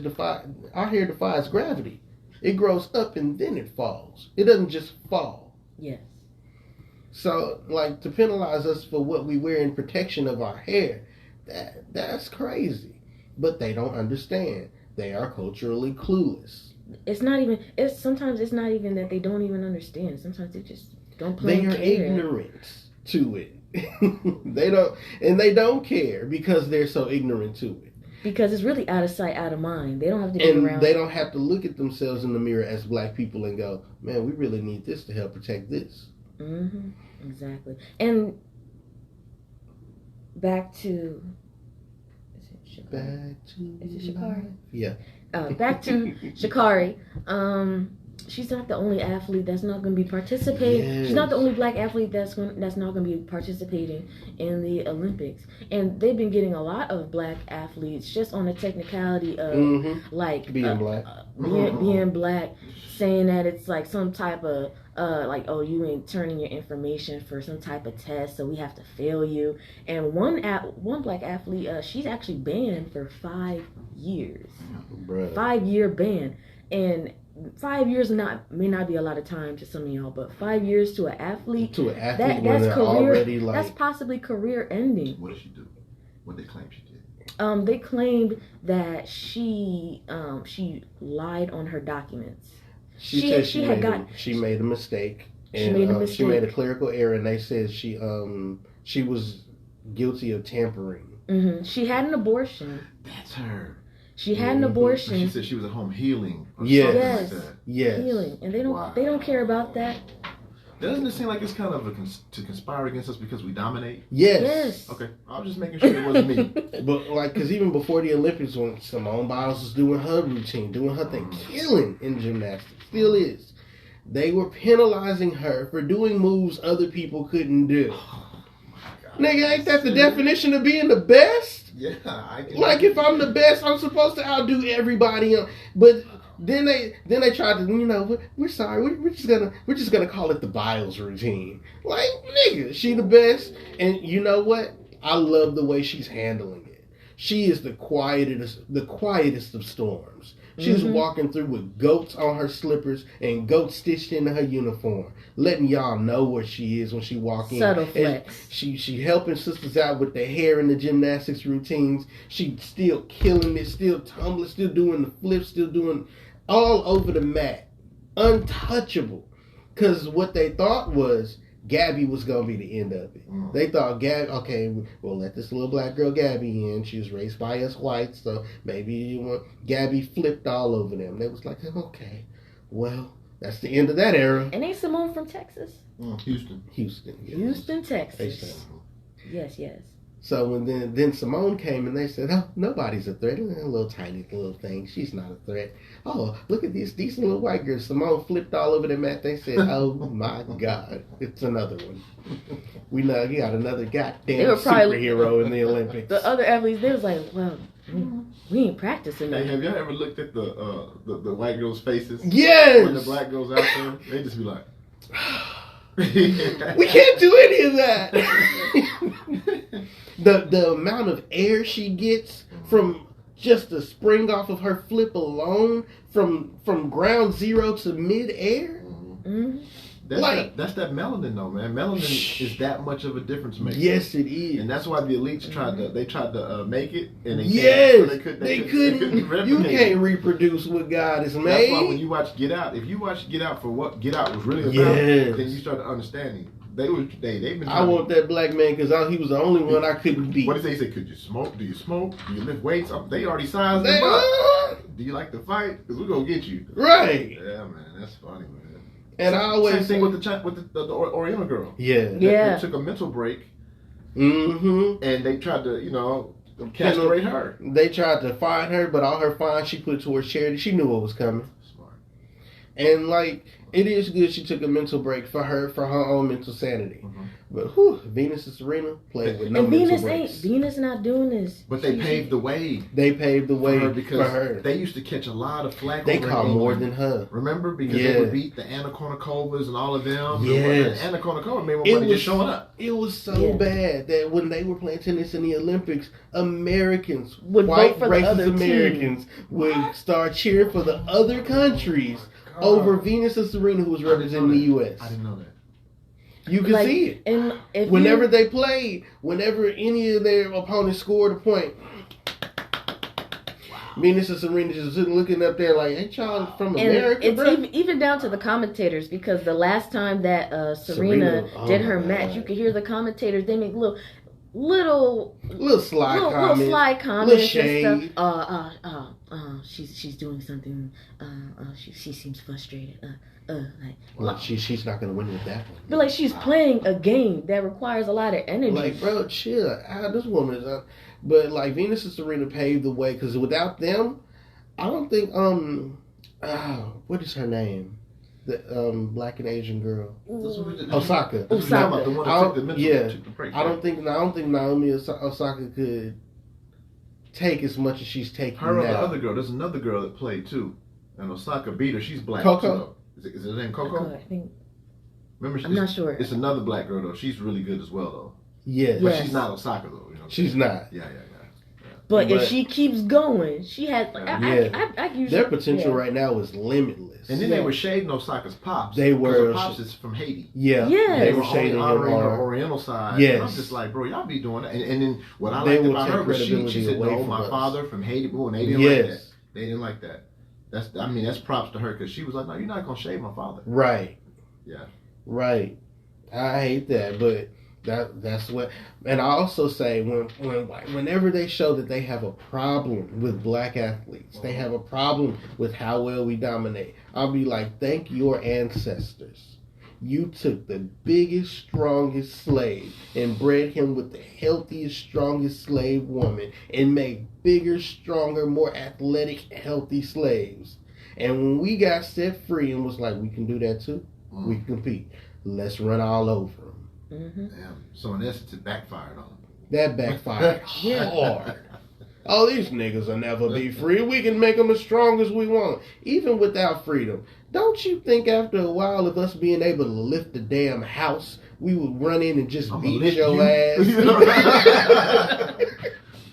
our hair defies gravity. It grows up and then it falls. It doesn't just fall. Yes. So, like, to penalize us for what we wear in protection of our hair, that's crazy. But they don't understand. They are culturally clueless. Sometimes it's not even that they don't even understand. Sometimes they just don't play. They are ignorant to it. They don't care because they're so ignorant to it. Because it's really out of sight, out of mind. They don't have to be around. They don't have to look at themselves in the mirror as black people and go, man, we really need this to help protect this. Mm-hmm. Exactly. And back to... Is it Sha'Carri? Yeah. Back to Sha'Carri. She's not the only athlete that's not going to be participating. Yes. She's not the only black athlete that's not going to be participating in the Olympics. And they've been getting a lot of black athletes just on the technicality of like being black, being black, saying that it's like some type of like, oh, you ain't turning your information for some type of test, so we have to fail you. And one black athlete, she's actually banned for 5 years. Bruh. 5-year ban. And 5 years may not be a lot of time to some of y'all, but 5 years to an athlete, that's career, that's possibly career ending. What did she do? What they claim she did? They claimed that she lied on her documents. She said she made a mistake. And, she made a clerical error, and they said she was guilty of tampering. Mm-hmm. She had an abortion. That's her. She had an abortion. She said she was at home healing. Yes. Like that. Yes. Healing, and they don't care about that. Doesn't it seem like it's kind of to conspire against us because we dominate? Yes. Okay, I was just making sure it wasn't me. But like, because even before the Olympics, when Simone Biles was doing her routine, doing her thing, killing in gymnastics, still is. They were penalizing her for doing moves other people couldn't do. Oh, my God. Nigga, ain't that the definition of being the best? Yeah, I can. Like, if I'm the best, I'm supposed to outdo everybody. But then they tried to, we're sorry, we're just gonna call it the Biles routine. Like, nigga, she the best, and you know what? I love the way she's handling it. She is the quietest of storms. She was walking through with goats on her slippers and goats stitched into her uniform, letting y'all know where she is when she walk in. Subtle flex. She helping sisters out with their hair and the gymnastics routines. She still killing it, still tumbling, still doing the flips, still doing all over the mat. Untouchable. Because what they thought was Gabby was going to be the end of it. They thought, okay, we'll let this little black girl Gabby in. She was raised by us whites, so maybe Gabby flipped all over them. They was like, okay, well, that's the end of that era. And ain't Simone from Texas? Houston. Yes. Houston, Texas. Yes. So when then Simone came and they said, oh, nobody's a threat. A little tiny little thing. She's not a threat. Oh, look at these decent little white girls. Simone flipped all over the mat. They said, oh my God, it's another one. We know you got another goddamn superhero in the Olympics. The other athletes, they was like, well, we ain't practicing that. Hey, have y'all ever looked at the white girls' faces? Yes. When the black girls out there, they just be like, we can't do any of that. The amount of air she gets from just the spring off of her flip alone, from ground zero to mid air. Mm-hmm. That's that melanin though, man. Melanin is that much of a difference maker. Yes, it is. And that's why the elites tried to make it, and they couldn't. You can't reproduce what God has made. That's why when you watch Get Out, if you watch Get Out for what Get Out was really about, then you start understanding. They've been. I want that black man because he was the only one I couldn't beat. What did they say? Could you smoke? Do you smoke? Do you lift weights? They already sized them up. Do you like to fight? Because we're gonna get you. Right. Yeah, man, that's funny, man. And I always same thing with the Oriental girl. Yeah. They took a mental break. Mm-hmm. And they tried to, castrate her. They tried to find her, but all her fines she put towards charity. She knew what was coming. Smart. And it is good she took a mental break for her own mental sanity. Mm-hmm. But Venus and Serena played with no mental breaks. Venus not doing this. But they paved the way. They paved the way for her. They used to catch a lot of flack. They caught more than her. Remember? Because they would beat the Anna Kournikovas and all of them. Yes. Anna Kournikova made more money just showing up. It was so bad that when they were playing tennis in the Olympics, Americans, white racist Americans, would start cheering for the other countries over Venus and Serena, who was representing the U.S. I didn't know that. You could see it. And whenever they played, whenever any of their opponents scored a point, Venus and Serena just looking up there like, ain't y'all from America, it's even down to the commentators, because the last time that Serena did her match, you could hear the commentators, they make little sly comments, little shade. And stuff. She's doing something. She seems frustrated. She's not gonna win with that one. But she's playing a game that requires a lot of energy. Bro, chill. This woman is. But Venus and Serena paved the way, because without them, I don't think what is her name? The black and Asian girl, Osaka. I don't think Naomi Osaka could take as much as she's taking her now. The other girl, there's another girl that played too, and Osaka beat her. She's black. Coco. Is her name Coco? I think. Remember, I'm not sure. It's another black girl though. She's really good as well though. Yeah, but she's not Osaka though. She's not. Yeah. But if she keeps going, she has. I usually, their potential right now is limitless. And then they were shading Osaka's pops. They were. Pops is from Haiti. Yeah. They were shading honoring the Oriental side. Yes. And I'm just like, bro, y'all be doing that. And then what I liked about her was she said, no, my father from Haiti. Boy, and they didn't like that. They didn't like that. That's props to her because she was like, no, you're not gonna shade my father. Right. Yeah. Right. I hate that, but. That's what, and I also say whenever they show that they have a problem with black athletes, they have a problem with how well we dominate, I'll be like, thank your ancestors. You took the biggest, strongest slave and bred him with the healthiest, strongest slave woman and made bigger, stronger, more athletic, healthy slaves. And when we got set free and was like, we can do that too, we can compete. Let's run all over them. Mm-hmm. Damn. So in essence, it backfired on them. That backfired hard. Oh, these niggas will never be free. We can make them as strong as we want, even without freedom. Don't you think after a while of us being able to lift the damn house, we would run in and just beat your ass?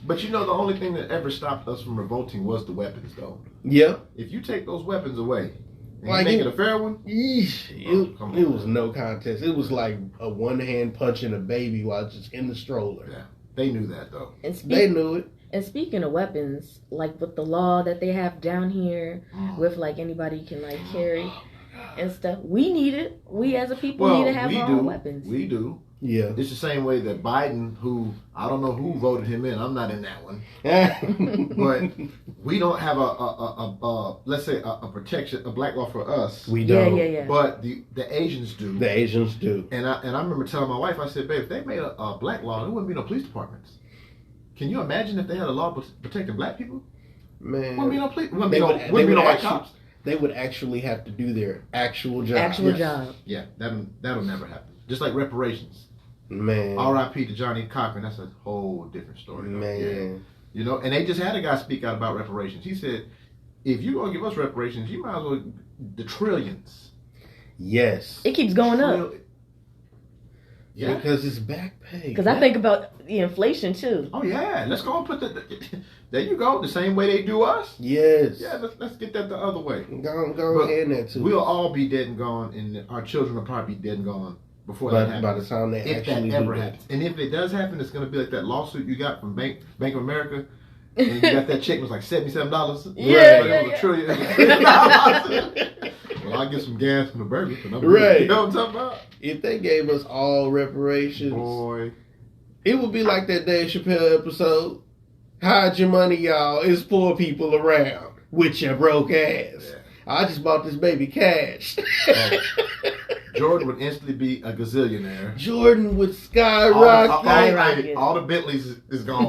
But you know, the only thing that ever stopped us from revolting was the weapons, though. Yeah. If you take those weapons away, and like you make it a fair one? It was no contest. It was like a one-hand punching a baby while just in the stroller. Yeah, they knew that, though. They knew it. And speaking of weapons, like with the law that they have down here, with like anybody can like carry and stuff, we need it. We as a people need to have our own weapons. We do. Yeah. It's the same way that Biden, who, I don't know who voted him in. I'm not in that one. But we don't have let's say a protection, a black law for us. We don't. Yeah. But the Asians do. The Asians do. And I remember telling my wife, I said, babe, if they made a black law, there wouldn't be no police departments. Can you imagine if they had a law protecting black people? Man. Wouldn't be no police. Wouldn't be no white cops. They would actually have to do their actual job. Job. Yeah, that'll never happen. Just like reparations. Man. R.I.P. to Johnny Cochran. That's a whole different story. Man. Yeah. You know, and they just had a guy speak out about reparations. He said, if you're going to give us reparations, you might as well, the trillions. Yes. It keeps going up. Yeah. Because it's back pay. Because I think about the inflation, too. Oh, yeah. Let's go and put there you go. The same way they do us. Yes. Yeah, let's get that the other way. Go ahead that, too. We'll all be dead and gone, and our children will probably be dead and gone. Before that happens. By the time they actually that ever happens. And if it does happen, it's going to be like that lawsuit you got from Bank of America. And you got that check, it was like $77. Yeah. But it was a trillion. Well, I'll get some gas from the burger. Right. You know what I'm talking about? If they gave us all reparations, boy, it would be like that Dave Chappelle episode. Hide your money, y'all. It's poor people around with your broke ass. Yeah. I just bought this baby cash. Jordan would instantly be a gazillionaire. Jordan would skyrocket. All the Bentleys is gone.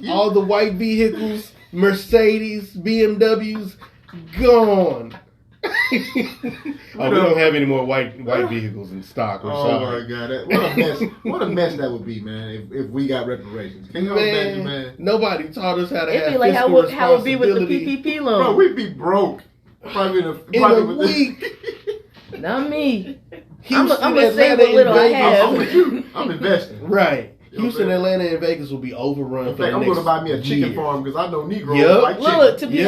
All the white vehicles, Mercedes, BMWs, gone. We don't have any more white vehicles in stock. My God! What a mess that would be, man. If we got reparations, can you imagine, man? Nobody taught us how to. It'd be like how it would be with the PPP loan. Bro, we'd be broke. Probably in a week. Not me. I'm gonna save what little I have. I'm with you. I'm investing. Right. Houston, Atlanta, and Vegas will be overrun. In fact, I'm going to buy me a chicken farm because I know Negroes like chicken. Look, to be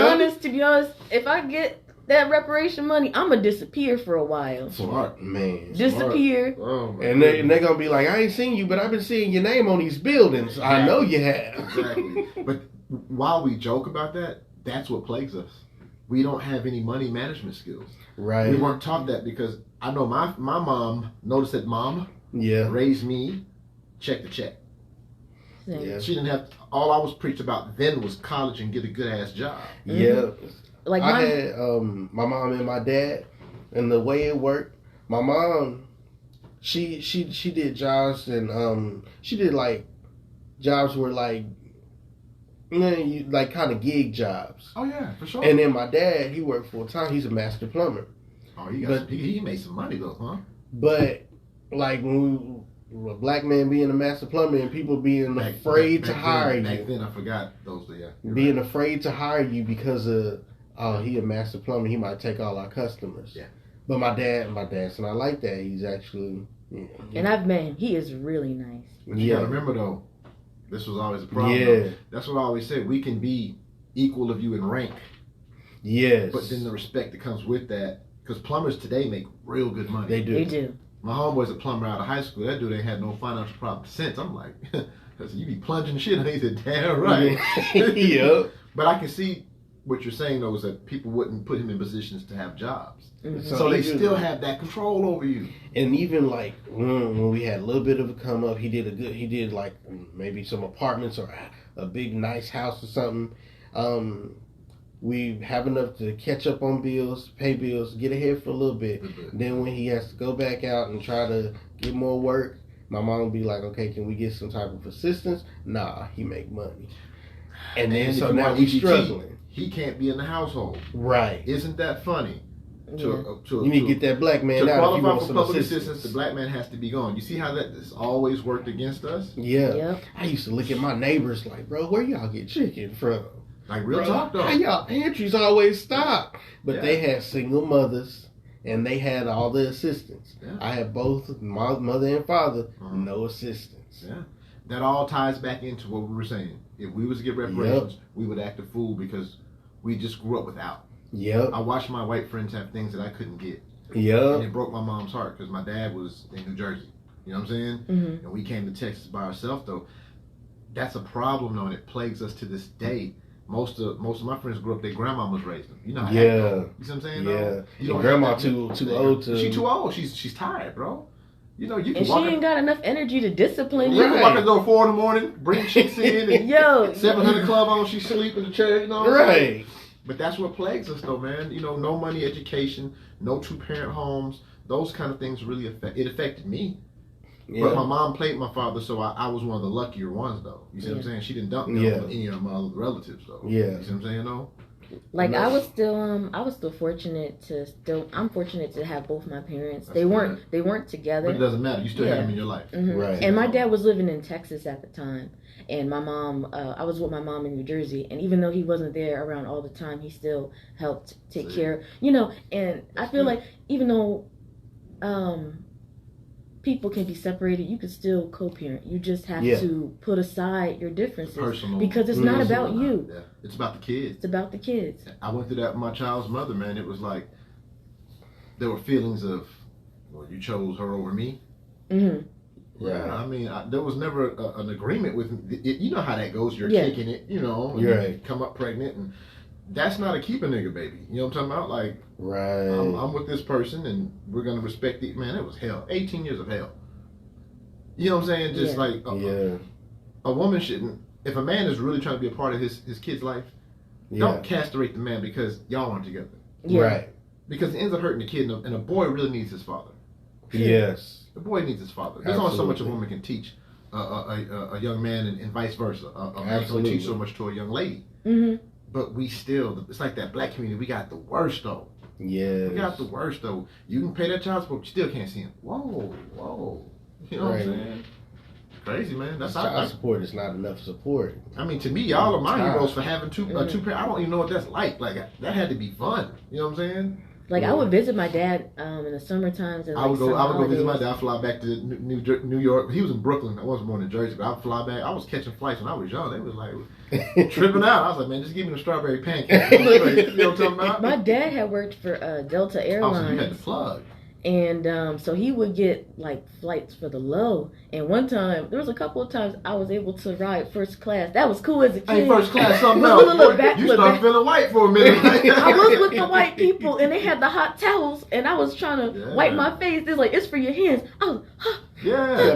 honest, if I get that reparation money, I'm gonna disappear for a while. Smart, man. Disappear. Oh, and they're gonna be like, I ain't seen you, but I've been seeing your name on these buildings. Exactly. I know you have. Exactly. But while we joke about that, that's what plagues us. We don't have any money management skills. Right. We weren't taught that because I know my mom noticed that mom raised me check to check. Yeah. She didn't have all I was preached about then was college and get a good ass job. Yeah. Like I had my mom and my dad, and the way it worked, my mom she did jobs and she did like jobs where like like kind of gig jobs. Oh yeah, for sure. And then my dad, he worked full time. He's a master plumber. Oh, he made some money though, huh? But like when a black man being a master plumber and people being afraid to hire you. Back then, I forgot those. Being afraid to hire you because of he a master plumber, he might take all our customers. Yeah. But my dad's not like that. He's actually. And I've met him. He is really nice. But you gotta remember though, This was always a problem. Yeah. That's what I always said. We can be equal of you in rank. Yes. But then the respect that comes with that, because plumbers today make real good money. They do. They do. My homeboy's a plumber out of high school. That dude ain't had no financial problem since. I'm like, you be plunging shit. And he said, damn right. Yeah. But I can see what you're saying, though, is that people wouldn't put him in positions to have jobs. Mm-hmm. So they still have that control over you. And even like when we had a little bit of a come up, he did like maybe some apartments or a big nice house or something. We have enough to catch up on bills, pay bills, get ahead for a little bit. Then when he has to go back out and try to get more work, my mom would be like, okay, can we get some type of assistance? Nah, he make money. And then so now he's struggling. He can't be in the household. Right. Isn't that funny? You need to get that black man out. To qualify qualify for public assistance, the black man has to be gone. You see how that has always worked against us? Yeah. Yep. I used to look at my neighbors like, bro, where y'all get chicken from? Like real talk though. How y'all pantries always stocked? But they had single mothers and they had all the assistants. Yeah. I had both my mother and father, no assistance. Yeah. That all ties back into what we were saying. If we was to get reparations, we would act a fool because we just grew up without. Yep. I watched my white friends have things that I couldn't get. Yep. And it broke my mom's heart because my dad was in New Jersey. You know what I'm saying? Mm-hmm. And we came to Texas by ourselves though. That's a problem though, and it plagues us to this day. Most of my friends grew up, their grandmamas raised them. You know how that goes. You see what I'm saying? Yeah. You grandma too old to. She's too old. She's tired, bro. You know, you can and she ain't got enough energy to discipline you. You can walk her door 4 a.m, bring chicks in, and yo, 700 Club on, she sleep in the chair, you know what I'm right. saying? But that's what plagues us though, man. You know, no money education, no 2-parent homes, those kind of things really affected me. Yeah. But my mom played my father, so I was one of the luckier ones though. You see what I'm saying? She didn't dump me on any of my other relatives though. Yeah. You see what I'm saying though? Like I was still fortunate I'm fortunate to have both my parents. They weren't together. But it doesn't matter. You still had them in your life. Mm-hmm. Right. And my dad was living in Texas at the time. And my mom, I was with my mom in New Jersey. And even though he wasn't there around all the time, he still helped take care. You know, and I feel like even though people can be separated, you can still co-parent. You just have to put aside your differences. Personal. Because it's not about you. Yeah. It's about the kids. It's about the kids. I went through that with my child's mother, man. It was like, there were feelings of, well, you chose her over me. Mm-hmm. Yeah, I mean, there was never an agreement with it. You know how that goes. You're taking it, you know, and you come up pregnant, and that's not a keep a nigga baby. You know what I'm talking about? Like, right. I'm with this person, and we're gonna respect it. Man, it was hell. 18 years of hell. You know what I'm saying? Just like a woman shouldn't. If a man is really trying to be a part of his kid's life, don't castrate the man because y'all aren't together. Yeah. Right. Because it ends up hurting the kid, and a boy really needs his father. Yes. The boy needs his father. There's only so much a woman can teach a young man and vice versa. A man can teach so much to a young lady. Mm-hmm. But we still, it's like that black community, we got the worst though. Yeah. We got the worst though. You can pay that child support, but you still can't see him. Whoa. You know what I'm saying? Crazy, man. That's child support is not enough support. I mean, to me, y'all are my heroes for having two parents. I don't even know what that's like. Like, that had to be fun. You know what I'm saying? Like, I would visit my dad in the summer times. And, I would go visit my dad. I'd fly back to New York. He was in Brooklyn. I wasn't born in Jersey, but I'd fly back. I was catching flights when I was young. They was like tripping out. I was like, man, just give me the strawberry pancakes. You know what I'm talking about? My dad had worked for Delta Airlines. Oh, so you had the plug. And so he would get like flights for the low. And one time, there was a couple of times I was able to ride first class. That was cool as a kid. Hey, first class, something else. You start feeling white for a minute. I was with the white people, and they had the hot towels, and I was trying to wipe my face. They're like, it's for your hands. I was,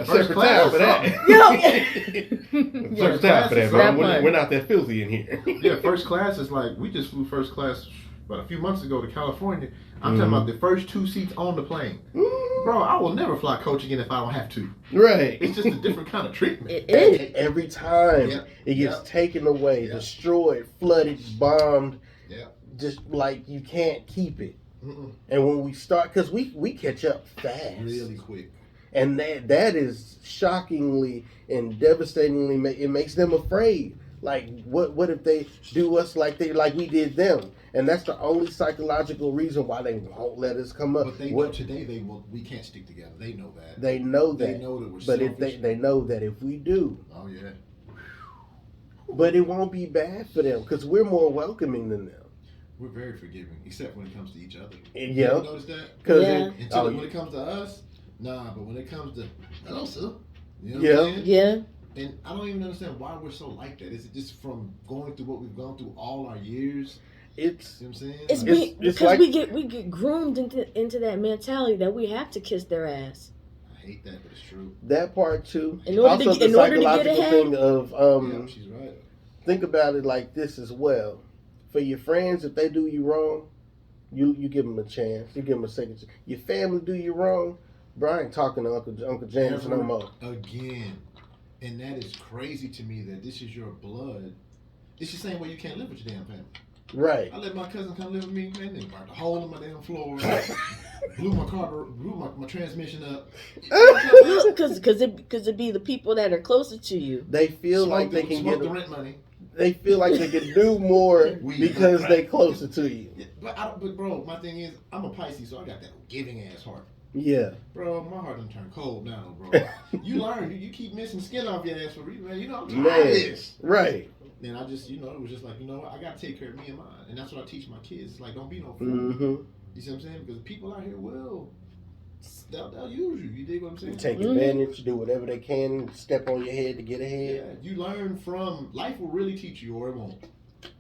first class for that. First time for that, man. We're not that filthy in here. Yeah, first class is like, we just flew first class about a few months ago to California. I'm talking about the first 2 seats on the plane. Bro, I will never fly coach again if I don't have to. Right. It's just a different kind of treatment. It is. Every time it gets taken away, destroyed, flooded, bombed. Yeah. Just like you can't keep it. And when we start, because we catch up fast. Really quick. And that is shockingly and devastatingly, it makes them afraid. Like, what if they do us like we did them? And that's the only psychological reason why they won't let us come up. But they know today we can't stick together. They know that. They know that. They know that we're But selfish. if they know that if we do, But it won't be bad for them because we're more welcoming than them. We're very forgiving, except when it comes to each other. Yeah. You ever notice that? When it comes to us, nah. But when it comes to, hello, sir. You know what I'm saying? Yeah. And I don't even understand why we're so like that. Is it just from going through what we've gone through all our years? It's, you know what I'm saying? It's because like, we get groomed into that mentality that we have to kiss their ass. I hate that, but it's true. That part too. In order to get ahead. Thing of yeah, she's right. Think about it like this as well. For your friends, if they do you wrong, you give them a chance. You give them a second chance. Your family do you wrong, bro, I ain't talking to Uncle James no more. Again. And that is crazy to me that this is your blood. It's the same way you can't live with your damn family. Right. I let my cousin come live with me, man. They burnt a hole in my damn floor. blew my transmission up. Because it be the people that are closer to you. They feel like they can get the rent money. They feel like they can do more because they closer to you. Yeah, but bro, my thing is, I'm a Pisces, so I got that giving ass heart. Yeah. Bro, my heart done turned cold now, bro. You learn. You keep missing skin off your ass for reason, man. You know, I'm tired of this. Right. And I just, it was just like, you know what? I got to take care of me and mine. And that's what I teach my kids. It's like, don't be no fool. Mm-hmm. You see what I'm saying? Because people out here they'll use you. You dig what I'm saying? Take advantage, do whatever they can, step on your head to get ahead. Yeah, you learn from, life will really teach you or it won't.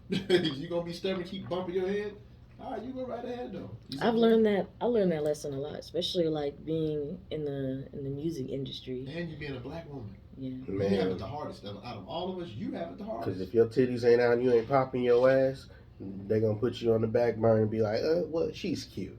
If you're going to be stubborn, keep bumping your head, all right, you go right ahead though. I learned that lesson a lot, especially like being in the music industry. And you being a black woman. Yeah. Man. You have it the hardest. Out of all of us, you have it the hardest. Because if your titties ain't out and you ain't popping your ass, they're going to put you on the back burner and be like, well, she's cute.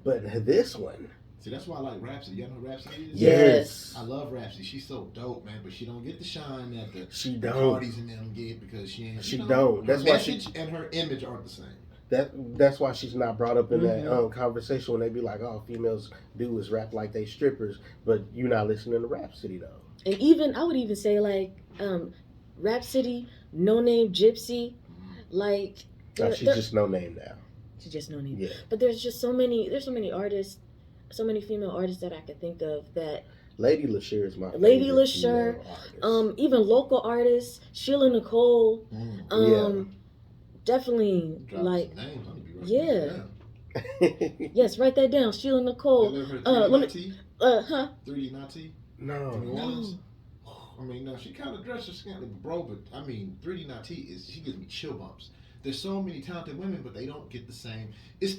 But this one. See, that's why I like Rhapsody. You know who Rhapsody is? Yes. I love Rhapsody. She's so dope, man. But she don't get the shine that the parties and them get because she ain't. She don't. That's why she and her image aren't the same. That's why she's not brought up in that conversation when they be like, oh, females do is rap like they strippers, but you're not listening to Rhapsody though. And even I would even say like Rhapsody, No Name Gypsy, like she's just No Name now. She's just No Name. Yeah. But there's so many artists, so many female artists that I could think of that. Lady LaSure is my favorite. Lady LaSure, even local artists, Sheila Nicole, definitely like names, yes, write that down. Sheila Nicole. 3D Nati? No. I mean, no, she kind of dresses scantily, bro, but I mean, 3D Nati she gives me chill bumps. There's so many talented women, but they don't get the same. It's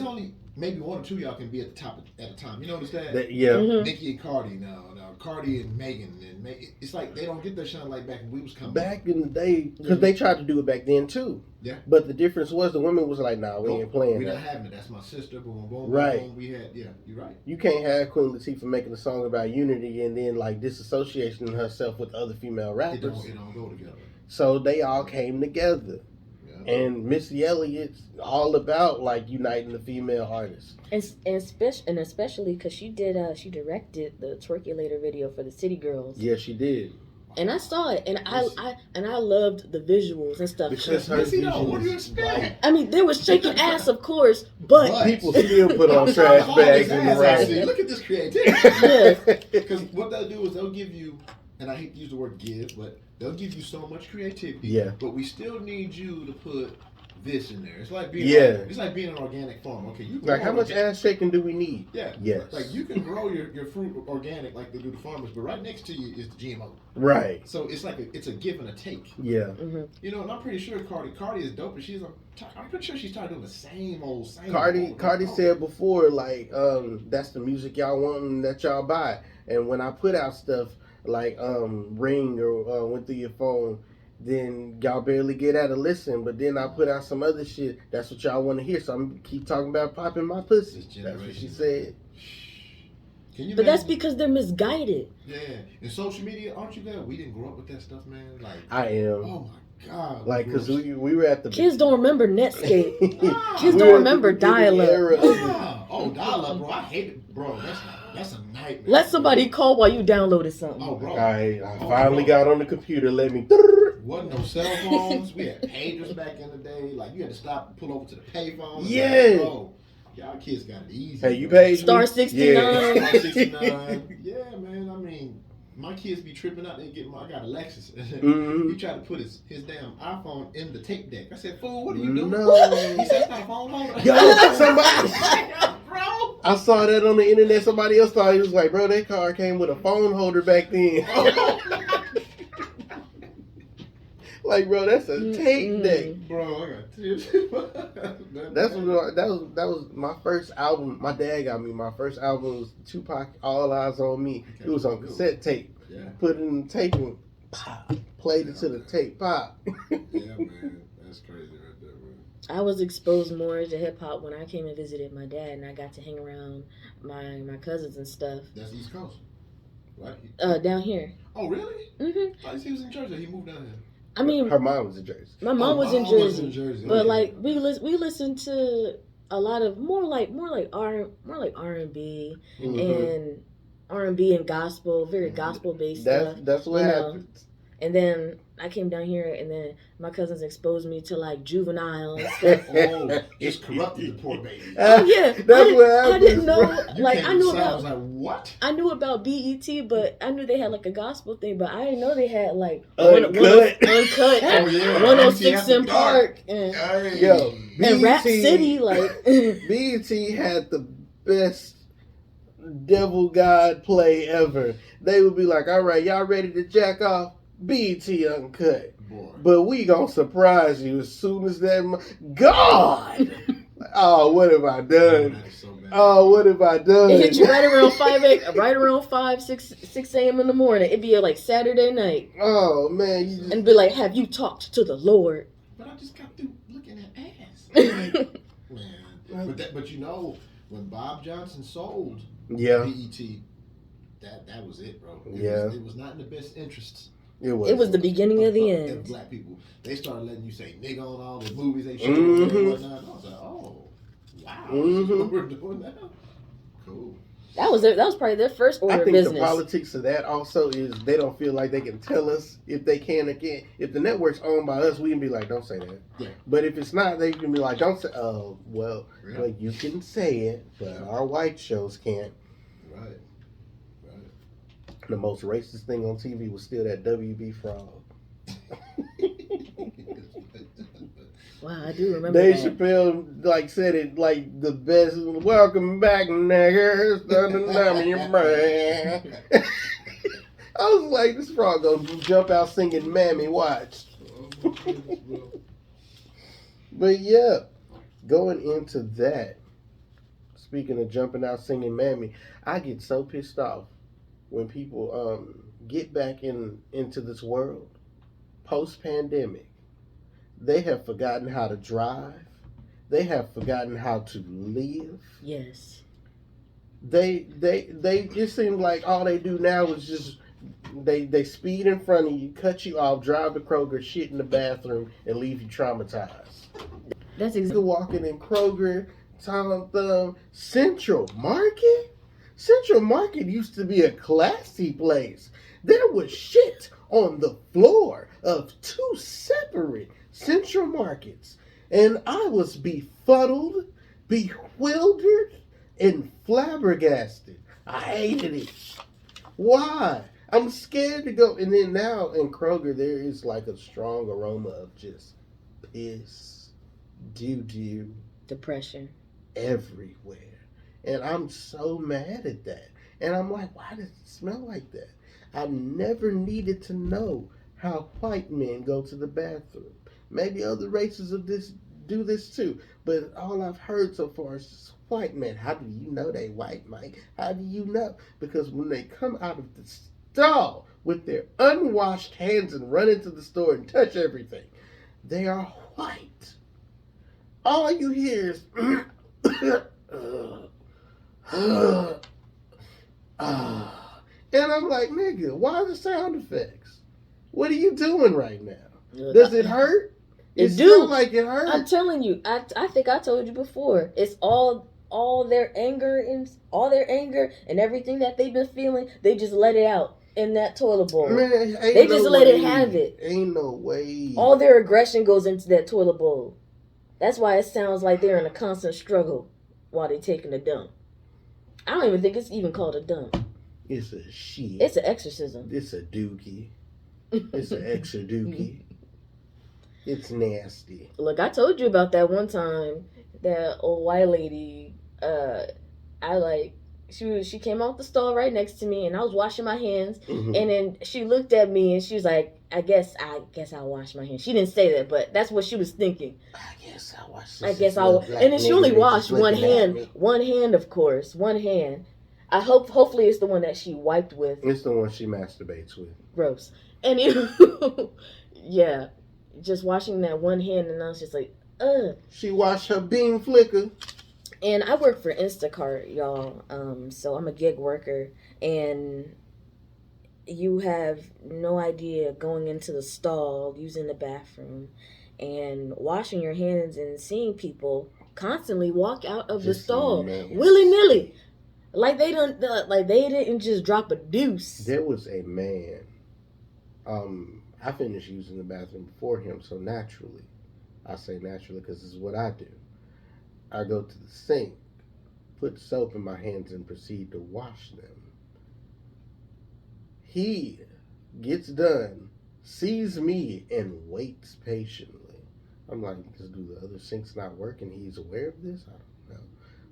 only maybe one or two y'all can be at the top at a time. You notice that? Yeah. Mm-hmm. Nicki and Cardi now Cardi and Megan, and it's like they don't get their shine like back when we was coming. Back in the day, because they tried to do it back then too. Yeah. But the difference was the women was like, nah, we ain't playing. We're not having it. That's my sister. Boom, boom, right. Boom. We had, you're right. You can't have Queen Latifah making a song about unity and then like disassociation herself with other female rappers. It don't go together. So they all came together. And Missy Elliott's all about like uniting the female artists, and especially because she directed the Twerkulator video for the City Girls. Yeah, she did. And I saw it, and I loved the visuals and stuff. Because her what do you expect? I mean, there was shaking ass, of course, but people still put on trash bags in the rain. Look at this creativity. Because what they'll do is they'll give you, and I hate to use the word give, but they'll give you so much creativity. Yeah. But we still need you to put this in there. It's like being it's like being an organic farm. Okay, you like how much ass shaking do we need? Yeah. Yes. Like you can grow your fruit organic like they do the farmers, but right next to you is the GMO. Right. So it's like it's a give and a take. Yeah. Mm-hmm. You know, and I'm pretty sure Cardi is dope, and I'm pretty sure she's tired doing the same old. Cardi said before like that's the music y'all want and that y'all buy, and when I put out stuff like Ring or Went Through Your Phone, then y'all barely get at a listen, but then I put out some other shit, that's what y'all want to hear, so I'm gonna keep talking about popping my pussy. That's what she said. But that's because they're misguided. Yeah, in social media, aren't you there? We didn't grow up with that stuff, man. Like I am. Oh my God. Like, because we were at the... Kids don't remember Netscape. Kids don't remember dial-up. Oh, dial-up, bro. I hate it. Bro, that's a nightmare. Let somebody call while you downloaded something. Oh, bro. I finally got on the computer. Let me... Wasn't no cell phones. We had pagers back in the day. Like, you had to stop and pull over to the payphone. Yeah. Like, bro, y'all kids got it easy. Hey, you paid Star 69. Yeah. Star 69. Yeah, man. I mean... my kids be tripping out. They get I got a Lexus. He tried to put his damn iPhone in the tape deck. I said, "Fool, what are you doing?" No. He said, "It's not a phone holder." Yo, somebody. Bro. I saw that on the internet. Somebody else thought he was like, bro, that car came with a phone holder back then. Like, bro, that's a tape deck. Bro, I got tears. That was my first album. My dad got me. My first album was Tupac, All Eyes on Me. It was on cassette tape. Yeah. Put it in the tape and pop. Played it to the tape, pop. Yeah, man. That's crazy right there, man. I was exposed more to hip hop when I came and visited my dad, and I got to hang around my cousins and stuff. That's East Coast, right? Down here. Oh, really? Mm-hmm. I he was in Jersey. He moved down here. I mean, her mom was in Jersey. My mom was in Jersey, but like we listened to a lot of more like R&B and R&B and gospel, very gospel based stuff. That's what happens. And then I came down here, and then my cousins exposed me to like Juvenile and stuff. Just corrupted the poor baby. Oh yeah, that's what happens. I didn't know. Like I was like, what? I knew about BET, but I knew they had like a gospel thing, but I didn't know they had like Uncut, oh, yeah. 106 in Park and and Rap City. Like BET had the best Devil God play ever. They would be like, all right, y'all ready to jack off? BET Uncut. Boy. But we gonna surprise you as soon as that God. Oh, what have I done? What have I done? It hit you right around 6 a.m. in the morning. It'd be like Saturday night. Oh man, and be like, have you talked to the Lord? But I just got through looking at ass. Man, but you know, when Bob Johnson sold BET, that was it, bro. It was not in the best interests. It was the beginning of the end. Of black people, they started letting you say nigga on all the movies they showed and whatnot. I was like, oh, wow, what we're doing now. Cool. That was probably their first order of business. I think the politics of that also is they don't feel like they can tell us if they can or can't. If the network's owned by us, we can be like, don't say that. Yeah. But if it's not, they can be like, don't say. Oh, well, you can say it, but our white shows can't. Right. The most racist thing on TV was still that WB frog. Wow, I do remember Dave that. Chappelle said it like the best. Welcome back, niggers. I was like, this frog gonna jump out singing "Mammy." Watch. But yeah, going into that. Speaking of jumping out singing "Mammy," I get so pissed off when people get back into this world post-pandemic. They have forgotten how to drive. They have forgotten how to live. Yes. They just seem like all they do now is just they speed in front of you, cut you off, drive to Kroger, shit in the bathroom, and leave you traumatized. That's exactly. You're walking in Kroger, Tom Thumb, Central Market. Central Market used to be a classy place. There was shit on the floor of 2 separate Central Markets. And I was befuddled, bewildered, and flabbergasted. I hated it. Why? I'm scared to go. And then now in Kroger, there is like a strong aroma of just piss, doo-doo, depression everywhere. And I'm so mad at that. And I'm like, why does it smell like that? I never needed to know how white men go to the bathroom. Maybe other races of this do this too. But all I've heard so far is just white men. How do you know they white, Mike? How do you know? Because when they come out of the stall with their unwashed hands and run into the store and touch everything, they are white. All you hear is... And I'm like, nigga, why the sound effects? What are you doing right now? Does it hurt? It sounds like it hurts. I'm telling you, I think I told you before. It's all their anger and everything that they've been feeling. They just let it out in that toilet bowl. Man, they just let it have it. Ain't no way. All their aggression goes into that toilet bowl. That's why it sounds like they're in a constant struggle while they're taking a dump. I don't even think it's even called a dump. It's a shit. It's an exorcism. It's a dookie. It's an extra dookie. It's nasty. Look, I told you about that one time. That old white lady. She came out the stall right next to me, and I was washing my hands, and then she looked at me and she was like, I guess I'll wash my hands. She didn't say that, but that's what she was thinking. I guess I'll wash. And then she only washed one hand, of course, one hand. Hopefully it's the one that she wiped with. It's the one she masturbates with. Gross. And yeah, just washing that one hand, and I was just like, ugh. She washed her bean flicker. And I work for Instacart, y'all. So I'm a gig worker, and you have no idea going into the stall, using the bathroom, and washing your hands and seeing people constantly walk out of the stall willy nilly, like they didn't just drop a deuce. There was a man. I finished using the bathroom before him, so naturally, I say naturally because this is what I do. I go to the sink, put soap in my hands, and proceed to wash them. He gets done, sees me, and waits patiently. I'm like, because do the other sinks not work and he's aware of this? I don't know.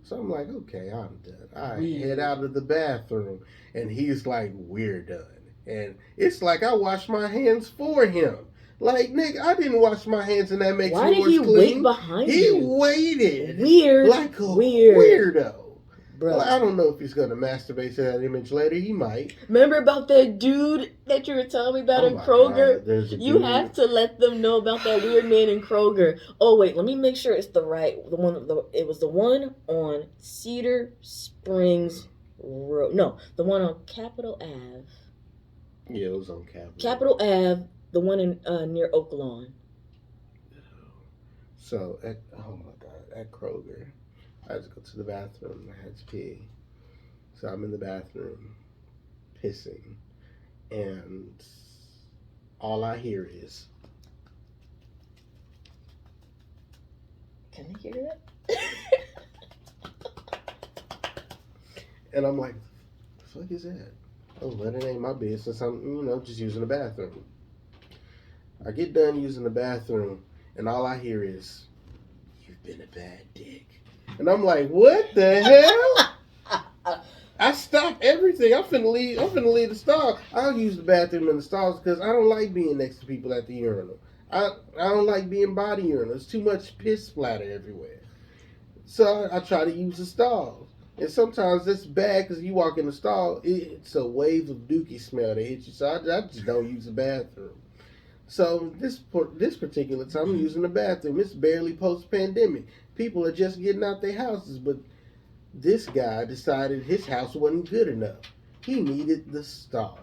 So I'm like, okay, I'm done. I head out of the bathroom, and he's like, we're done. And it's like I washed my hands for him. Like, Nick, I didn't wash my hands, and that makes Why yours did he clean. wait behind you? He waited. Weird. Like a weirdo. Bro. Well, I don't know if he's going to masturbate to that image later. He might. Remember about that dude that you were telling me about in Kroger? You have to let them know about that weird man in Kroger. Oh, wait, let me make sure it's the one. It was the one on Cedar Springs Road. No, the one on Capitol Ave. Yeah, it was on Capitol. Capitol Ave. The one in near Oak Lawn. So, oh my God, at Kroger, I had to go to the bathroom. I had to pee. So I'm in the bathroom, pissing, and all I hear is... Can you hear that? And I'm like, the fuck is that? Oh, but it ain't my business. I'm, just using the bathroom. I get done using the bathroom, and all I hear is, you've been a bad dick. And I'm like, what the hell? I stopped everything. I'm finna leave the stall. I'll use the bathroom in the stalls because I don't like being next to people at the urinal. I don't like being by the urinal. There's too much piss splatter everywhere. So I try to use the stalls. And sometimes it's bad because you walk in the stall, it's a wave of dookie smell that hits you. So I just don't use the bathroom. So this particular time, I'm using the bathroom. It's barely post-pandemic. People are just getting out their houses, but this guy decided his house wasn't good enough. He needed the stall,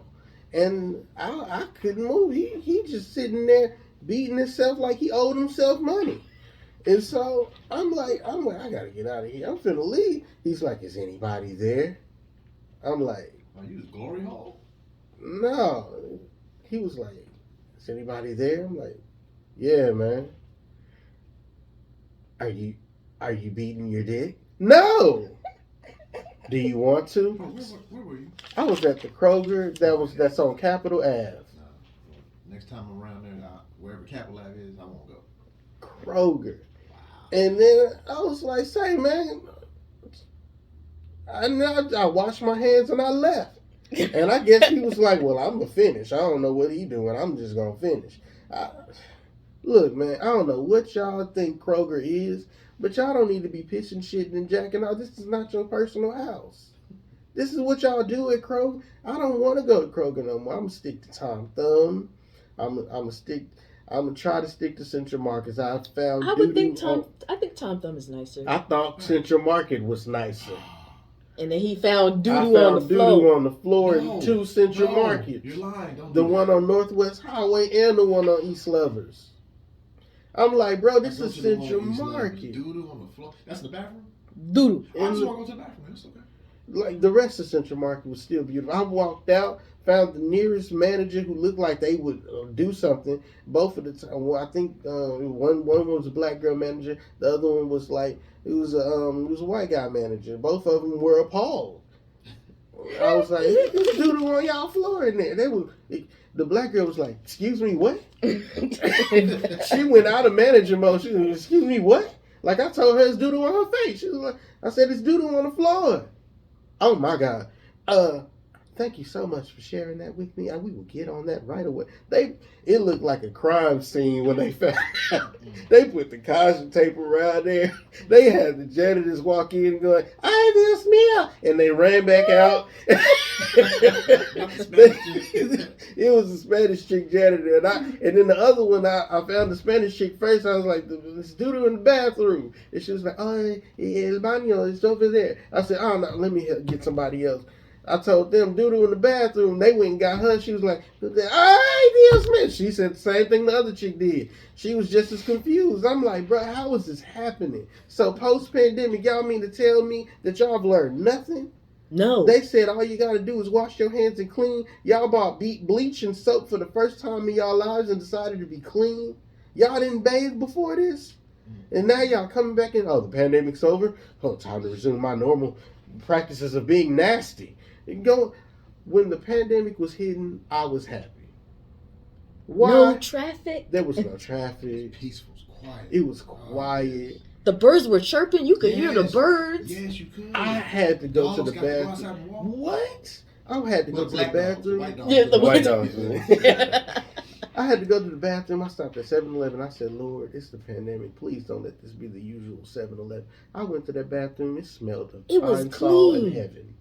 and I couldn't move. He just sitting there beating himself like he owed himself money. And so I'm like, I gotta get out of here. I'm finna leave. He's like, is anybody there? I'm like, are you the glory hole? No. He was like, is anybody there? I'm like, yeah, man. Are you beating your dick? No. Do you want to? Where were you? I was at the Kroger that's on Capitol Ave. No. Next time I'm around there, wherever Capitol Ave is, I won't go. Kroger. Wow. And then I was like, say, man, I washed my hands and I left. And I guess he was like, well, I'm going to finish. I don't know what he doing. I'm just going to finish. Look, man, I don't know what y'all think Kroger is, but y'all don't need to be pissing, shitting, and jacking out. This is not your personal house. This is what y'all do at Kroger. I don't want to go to Kroger no more. I'm going to stick to Tom Thumb. I'm going to try to stick to Central Markets. I think Tom Thumb is nicer. I thought Central Market was nicer. And then he found doo-doo on the floor in two Central Markets. You're lying. The one on Northwest Highway and the one on East Lovers. I'm like, bro, this is Central Market. Doo-doo on the floor. That's the bathroom? Doo-doo. I just want to go to the bathroom. It's okay. Like, the rest of Central Market was still beautiful. I walked out, found the nearest manager who looked like they would do something. Both of the time, well, I think one was a black girl manager. The other one was like, it was a white guy manager. Both of them were appalled. I was like, "There's doo-doo on y'all floor in there." The black girl was like, "Excuse me, what?" She went out of manager mode. She was like, "Excuse me, what?" Like I told her it's doo-doo on her face. She was like, "I said it's doo-doo on the floor." Oh my God. Thank you so much for sharing that with me. We will get on that right away. It looked like a crime scene when they found out. They put the caution tape around there. They had the janitors walk in going, "Ay, Dios mío," and they ran back out. It was a Spanish chick janitor, and then the other one, I found the Spanish chick first. I was like, "This doo-doo in the bathroom," and she was like, "Oh, el baño is over there." I said, "Oh no, let me get somebody else." I told them doo-doo in the bathroom. They went and got her. She was like, "Ay, Dios mío." She said the same thing the other chick did. She was just as confused. I'm like, bro, how is this happening? So post-pandemic, y'all mean to tell me that y'all have learned nothing? No. They said all you got to do is wash your hands and clean. Y'all bought bleach and soap for the first time in y'all lives and decided to be clean. Y'all didn't bathe before this? And now y'all coming back in, oh, the pandemic's over. Oh, time to resume my normal practices of being nasty. When the pandemic was hitting, I was happy. Why? No traffic. There was no traffic. It was peaceful. It was quiet. It was quiet. The birds were chirping. You could hear the birds. Yes, you could. I had to go to the bathroom. What? I had to go to the bathroom. The white dogs. I had to go to the bathroom. I stopped at 7-Eleven. I said, "Lord, it's the pandemic. Please don't let this be the usual 7-Eleven." I went to that bathroom. It smelled of pine sol in heaven.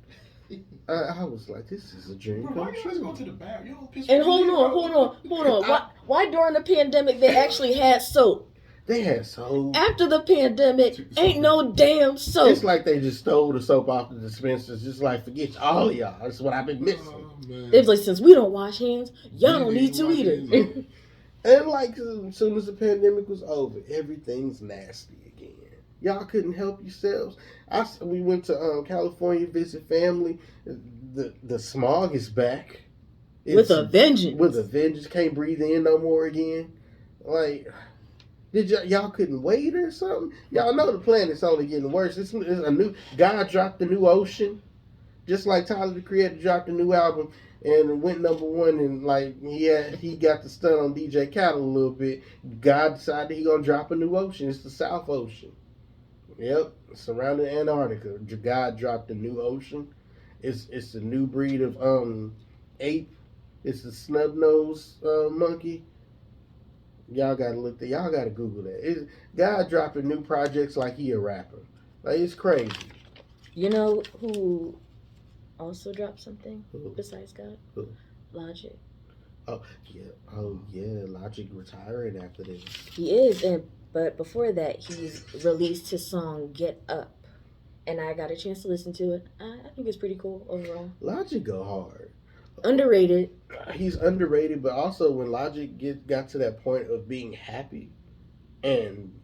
I was like, "This is a dream." Bro, why you always go to the bathroom? And hold on. Why during the pandemic they actually had soap? They had soap. After the pandemic, ain't no damn soap. It's like they just stole the soap off the dispensers. Just like, forget all y'all. That's what I've been missing. It was like, since we don't wash hands, y'all don't need to either. And like, as soon as the pandemic was over, everything's nasty again. Y'all couldn't help yourselves. We went to California to visit family. The smog is back. With a vengeance. With a vengeance. Can't breathe in no more again. Like, did y'all couldn't wait or something? Y'all know the planet's only getting worse. It's a new God dropped a new ocean, just like Tyler the Creator dropped a new album and went #1, and like he got the stunt on DJ Kaale a little bit. God decided he gonna drop a new ocean. It's the South Ocean. Yep, surrounding Antarctica. God dropped a new ocean. It's a new breed of ape. It's the snub-nosed monkey. Y'all gotta Google that. God dropping new projects like he a rapper. Like, it's crazy. You know who also dropped something besides God? Who? Logic. Oh yeah. Logic retiring after this. He is, but before that, he's released his song "Get Up," and I got a chance to listen to it. I think it's pretty cool overall. Logic go hard. Underrated. He's underrated, but also when Logic got to that point of being happy and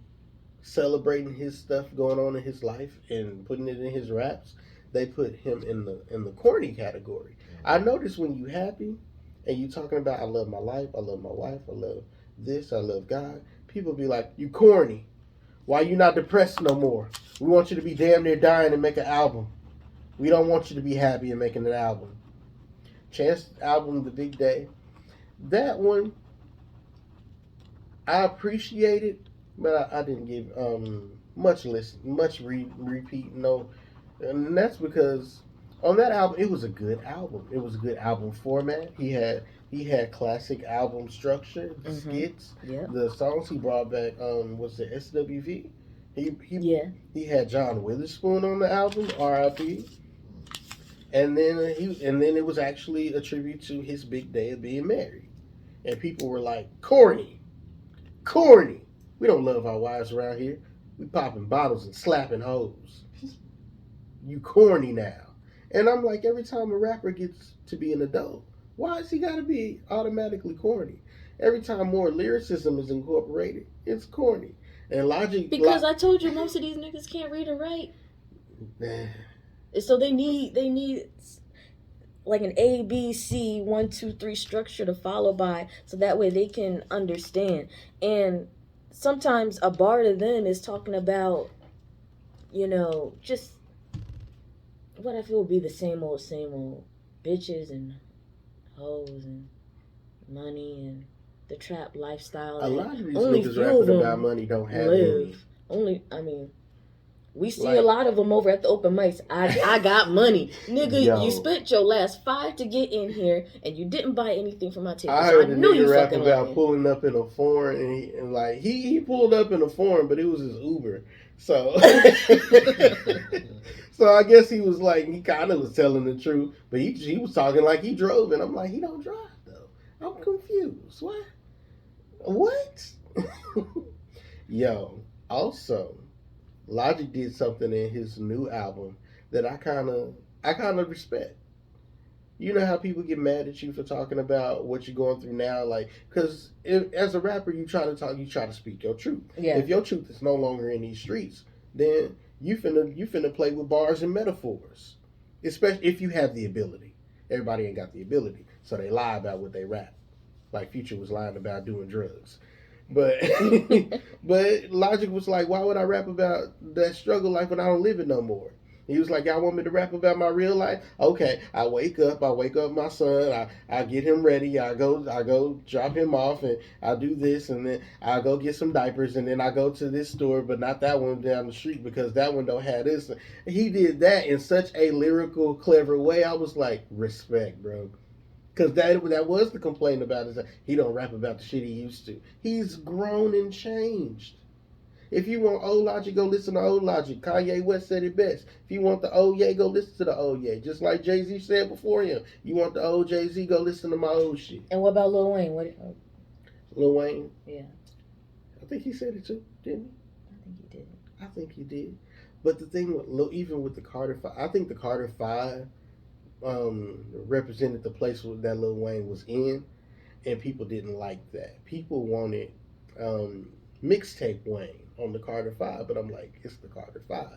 celebrating his stuff going on in his life and putting it in his raps, they put him in the corny category. I notice when you happy and you talking about, I love my life, I love my wife, I love this, I love God, people be like, you corny. Why you not depressed no more? We want you to be damn near dying and make an album. We don't want you to be happy and making an album. Chance's album, The Big Day, that one, I appreciated, but I didn't give much repeat, no. And that's because on that album, it was a good album. It was a good album format. He had classic album structure, skits, the songs he brought back. Was it SWV? He had John Witherspoon on the album, R.I.P. And then it was actually a tribute to his big day of being married. And people were like, corny. We don't love our wives around here. We popping bottles and slapping hoes. You corny now. And I'm like, every time a rapper gets to be an adult, why has he got to be automatically corny? Every time more lyricism is incorporated, it's corny. And Logic... Because I told you most of these niggas can't read and write. So they need like an A, B, C, 1, 2, 3 structure to follow by, so that way they can understand. And sometimes a bar to them is talking about, just what if it would be the same old bitches and hoes and money and the trap lifestyle. A lot of these niggas rapping about money don't have any. We see a lot of them over at the open mics. I got money. Nigga, you spent your last $5 to get in here, and you didn't buy anything from my table. I heard a nigga rap about pulling up in a foreign, and he pulled up in a foreign, but it was his Uber. So, so I guess he was like, he kind of was telling the truth, but he was talking like he drove, and I'm like, he don't drive, though. I'm confused. What? Yo, also... Logic did something in his new album that I kind of respect. You know how people get mad at you for talking about what you're going through now, like, because as a rapper, you try to speak your truth. Yeah. If your truth is no longer in these streets, then you finna play with bars and metaphors, especially if you have the ability. Everybody ain't got the ability, so they lie about what they rap. Like Future was lying about doing drugs. But Logic was like, why would I rap about that struggle life when I don't live it no more? He was like, y'all want me to rap about my real life? Okay, I wake up my son, I get him ready, I go drop him off, and I do this, and then I go get some diapers, and then I go to this store, but not that one down the street because that one don't have this. He did that in such a lyrical, clever way. I was like, respect, bro. Because that was the complaint about is that he don't rap about the shit he used to. He's grown and changed. If you want old Logic, go listen to old Logic. Kanye West said it best. If you want the old Ye, go listen to the old Ye. Just like Jay-Z said before him. You want the old Jay-Z, go listen to my old shit. And what about Lil Wayne? Lil Wayne? Yeah. I think he said it too, didn't he? I think he did. But the thing with even with the Carter 5, I think the Carter 5 represented the place that Lil Wayne was in, and people didn't like that. People wanted mixtape Wayne on the Carter 5, but I'm like, it's the Carter 5.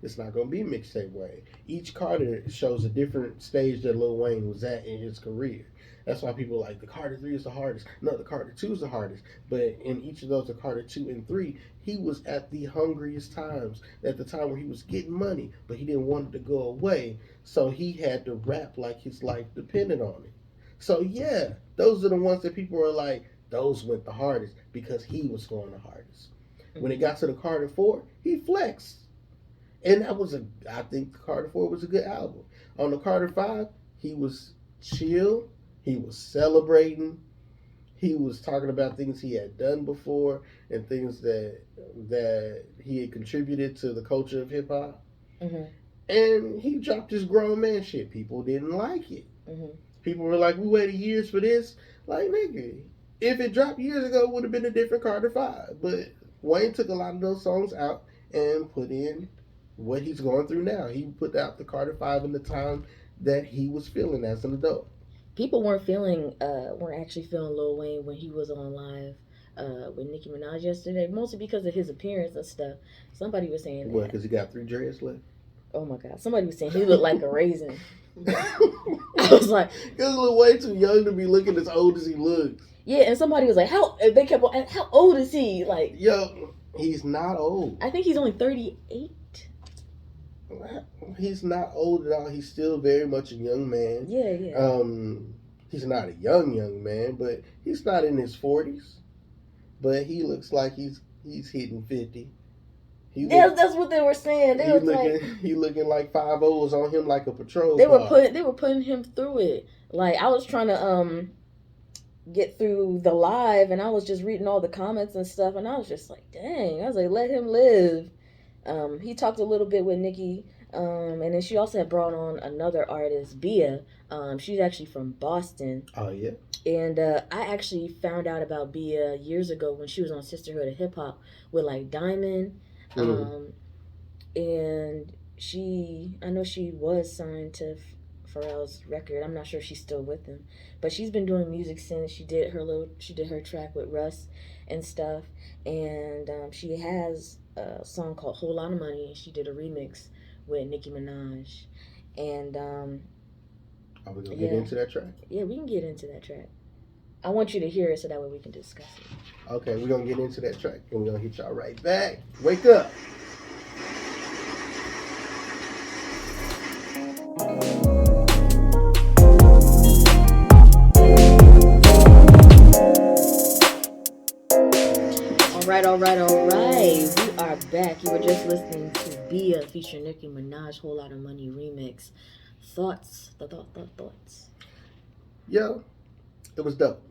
It's not going to be mixtape Wayne. Each Carter shows a different stage that Lil Wayne was at in his career. That's why people like the Carter 3 is the hardest. No, the Carter 2 is the hardest. But in each of those, the Carter 2 and 3, he was at the hungriest times. At the time where he was getting money, but he didn't want it to go away. So he had to rap like his life depended on it. So yeah, those are the ones that people are like, those went the hardest because he was going the hardest. When it got to the Carter 4, he flexed. And I think the Carter 4 was a good album. On the Carter 5, he was chill. He was celebrating. He was talking about things he had done before and things that he had contributed to the culture of hip hop. Mm-hmm. And he dropped his grown man shit. People didn't like it. Mm-hmm. People were like, we waited years for this. Like, nigga, if it dropped years ago, it would have been a different Carter 5. But Wayne took a lot of those songs out and put in what he's going through now. He put out the Carter 5 in the time that he was feeling as an adult. People weren't actually feeling Lil Wayne when he was on live with Nicki Minaj yesterday, mostly because of his appearance and stuff. Somebody was saying what? Because he got 3 dreads left. Oh my God! Somebody was saying he looked like a raisin. I was like, because Lil Wayne too young to be looking as old as he looks. Yeah, and somebody was like, they kept on, how old is he? Like, yo, he's not old. I think he's only 38. He's not old at all. He's still very much a young man. Yeah. He's not a young man, but he's not in his 40s. But he looks like he's hitting 50. That's what they were saying. He looking like 5 O's on him like a patrol They car. were putting him through it. Like, I was trying to get through the live, and I was just reading all the comments and stuff, and I was just like, dang. I was like, let him live. He talked a little bit with Nicki, and then she also had brought on another artist, Bia. She's actually from Boston. Oh, yeah? And I actually found out about Bia years ago when she was on Sisterhood of Hip Hop with, like, Diamond. And I know she was signed to Pharrell's record. I'm not sure if she's still with him, but she's been doing music since she did her track with Russ and stuff. And she has a song called Whole Lot of Money, and she did a remix with Nicki Minaj. And are we gonna get into that track? Yeah, we can get into that track. I want you to hear it so that way we can discuss it. Okay, we're gonna get into that track and we're gonna hit y'all right back. Wake up. All right. We are back. You were just listening to Bia featuring Nicki Minaj, Whole Lot of Money remix. Thoughts? Thoughts? Yo, it was dope.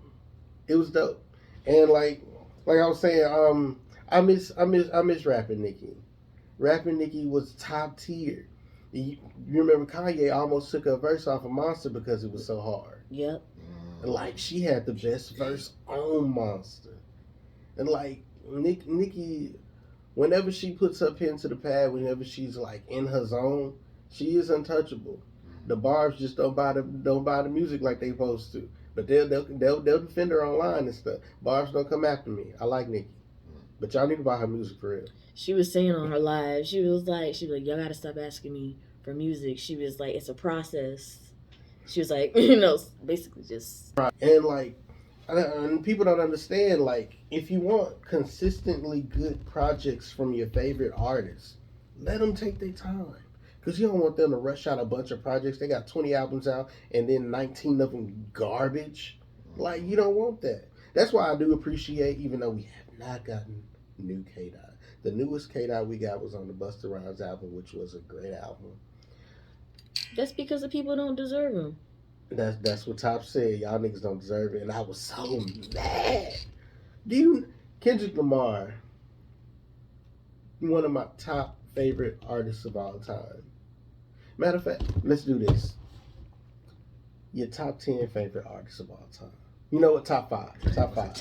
And like I was saying, I miss rapping Nicki. Rapping Nicki was top tier. You remember Kanye almost took a verse off of Monster because it was so hard. Yep. Like, she had the best verse on Monster. And like Nicki, whenever she puts her pen to the pad, whenever she's like in her zone, she is untouchable. The barbs just don't buy the music like they supposed to. But they'll defend her online and stuff. Barbs don't come after me. I like Nicki. But y'all need to buy her music for real. She was saying on her live, she was like, y'all gotta stop asking me for music. She was like, it's a process. She was like, basically just. And like, and people don't understand, like, if you want consistently good projects from your favorite artists, let them take their time. Because you don't want them to rush out a bunch of projects. They got 20 albums out and then 19 of them garbage. Like, you don't want that. That's why I do appreciate, even though we have not gotten new K-Dot. The newest K-Dot we got was on the Busta Rhymes album, which was a great album. That's because the people don't deserve them. That's what Top said. Y'all niggas don't deserve it. And I was so mad. Kendrick Lamar, one of my top favorite artists of all time. Matter of fact, let's do this. Your top 10 favorite artists of all time. You know what? Top 5. Top 5. Wow.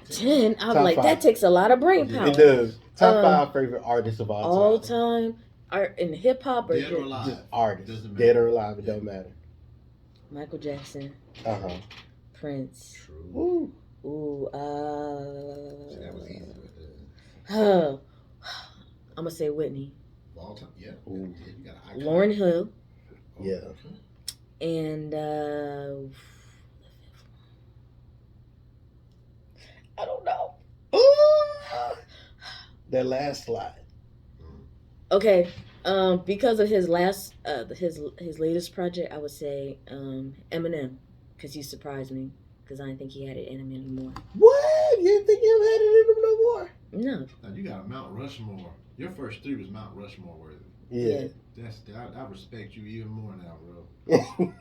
10? I was like, 5. That takes a lot of brain power. It does. Top 5 favorite artists of all time. All time? Art in hip hop or dead or alive? Just artists. Dead or alive, it don't matter. Michael Jackson. Prince. True. Ooh. That was easy. I'm gonna say Whitney. All time. Yeah. Ooh. You got an icon. Lauryn Hill. Yeah. And I don't know. That last slide. Okay. Because of his last, his latest project, I would say Eminem, because he surprised me. Because I didn't think he had it in him anymore. What? You didn't think he had it in him no more? No. Now you got Mount Rushmore. Your first 3 was Mount Rushmore worthy. Yeah. I respect you even more now, bro.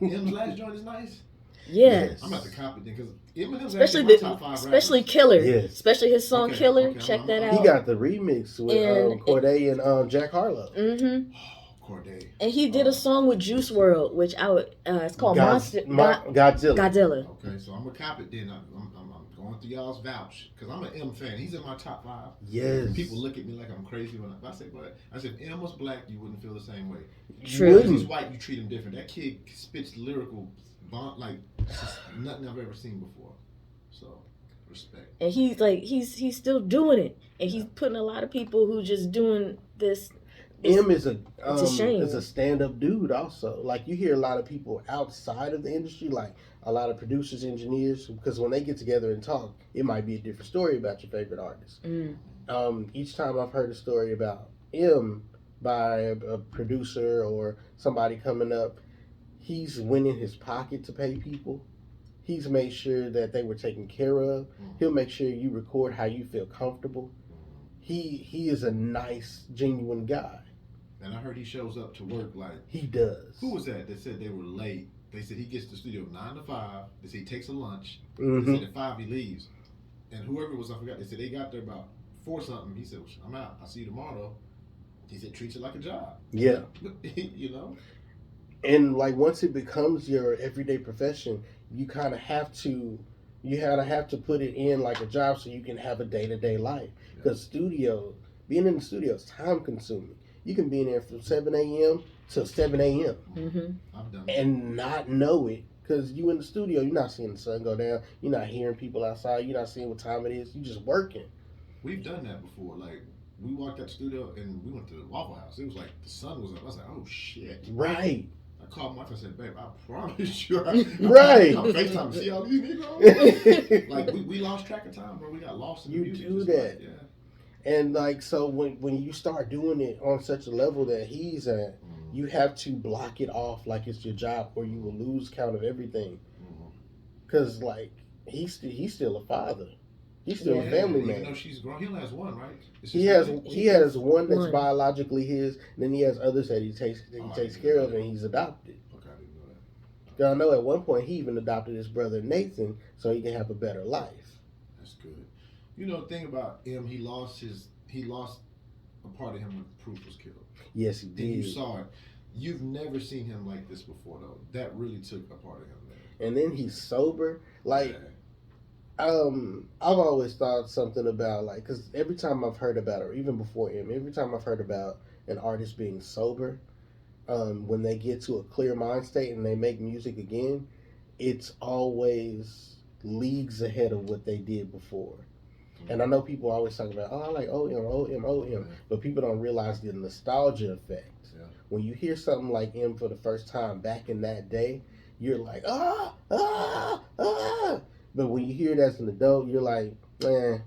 M's last joint is nice. Yeah. I'm about to copy it because Eminem's especially top 5 especially rappers. Killer. Yes. Especially his song Killer. Okay, Check that out. He got the remix with Corday and Jack Harlow. Mm-hmm. Corday. And he did a song with Juice WRLD, which it's called Godzilla. Godzilla. Okay, so I'm gonna copy it then. I'm going through y'all's vouch because I'm an M fan. He's in my top 5. Yes. People look at me like I'm crazy when I say, but I said if M was black, you wouldn't feel the same way. True. If he's white, you treat him different. That kid spits lyrical like nothing I've ever seen before. So respect. And he's still doing it, and he's putting a lot of people who just doing this. M is a stand-up dude also. Like, you hear a lot of people outside of the industry, like a lot of producers, engineers, because when they get together and talk, it might be a different story about your favorite artist. Each time I've heard a story about M by a producer or somebody coming up, he's winning his pocket to pay people. He's made sure that they were taken care of. He'll make sure you record how you feel comfortable. He is a nice, genuine guy. And I heard he shows up to work like... He does. Who was that said they were late? They said he gets to the studio 9 to 5. They said he takes a lunch. They said at 5 he leaves. And whoever it was, I forgot, they said they got there about 4 something. He said, well, I'm out. I'll see you tomorrow. He said, treats it like a job. Yeah. You know? And like, once it becomes your everyday profession, you kind of have to put it in like a job so you can have a day-to-day life. Because being in the studio is time consuming. You can be in there from 7 a.m. to 7 a.m. I've done and not know it. Because you in the studio, you're not seeing the sun go down. You're not hearing people outside. You're not seeing what time it is. You're just working. We've done that before. Like, we walked out the studio and we went to the Waffle House. It was like the sun was up. I was like, oh, shit. Right. I called my wife and said, babe, I promise you. Right. I'm FaceTime to see all these niggas. Like, we lost track of time, bro. We got lost in the music. You do that. Like, and like, so when you start doing it on such a level that he's at, you have to block it off like it's your job, or you will lose count of everything. Because like, he's still a father. He's still a family man. Even though she's grown, he only has one, right? He has one that's biologically his, and then he has others that he takes care of, and he's adopted. Okay, I didn't know that. Because I know at one point he even adopted his brother Nathan so he can have a better life. That's good. You know, the thing about him, he lost a part of him when Proof was killed. Yes, he did. And you saw it. You've never seen him like this before, though. That really took a part of him, man. And then he's sober. Like, I've always thought something about, like, because every time I've heard about, or even before him, every time I've heard about an artist being sober, when they get to a clear mind state and they make music again, it's always leagues ahead of what they did before. And I know people always talk about, I like OM, but people don't realize the nostalgia effect. Yeah. When you hear something like M for the first time back in that day, you're like, But when you hear it as an adult, you're like, man,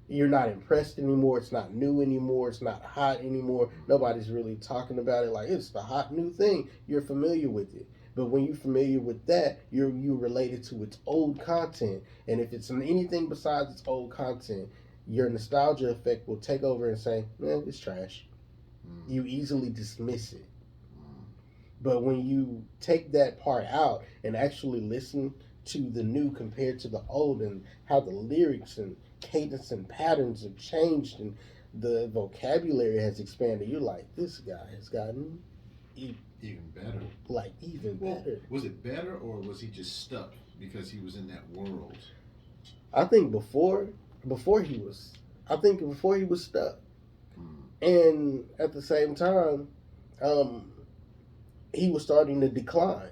you're not impressed anymore. It's not new anymore. It's not hot anymore. Nobody's really talking about it like it's the hot new thing. You're familiar with it. But when you're familiar with that, you're related to its old content. And if it's anything besides its old content, your nostalgia effect will take over and say, man, it's trash. You easily dismiss it. But when you take that part out and actually listen to the new compared to the old and how the lyrics and cadence and patterns have changed and the vocabulary has expanded, you're like, this guy has gotten even better. Like, even better. Was it better, or was he just stuck because he was in that world? I think before he was stuck. And at the same time, he was starting to decline.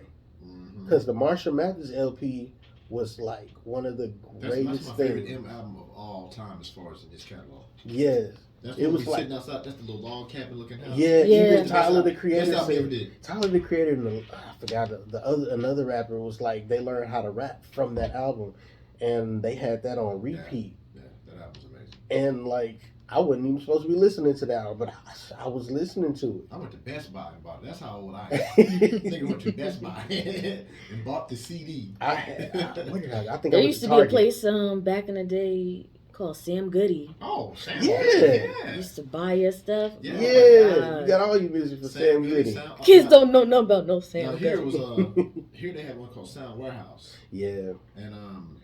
Because the Marshall Mathers LP was like one of the greatest that's my things. favorite M album of all time as far as in his catalog. Yes. It was like sitting outside. That's the little log cabin looking house. Yeah. Even Tyler the Creator That's ever did. Tyler the Creator and I forgot another rapper was like they learned how to rap from that album, and they had that on repeat. Yeah, that album's amazing. And like I wasn't even supposed to be listening to that album, but I was listening to it. I went to Best Buy and bought it. That's how old I am. I went to Best Buy and bought the CD. I think there used to be a place back in the day called Sam Goody. Oh, Sam. Yeah. Used to buy your stuff. Yeah. You got all your music for Sam Goody. Kids don't know nothing about no Sam Goody. Here they had one called Sound Warehouse. Yeah. And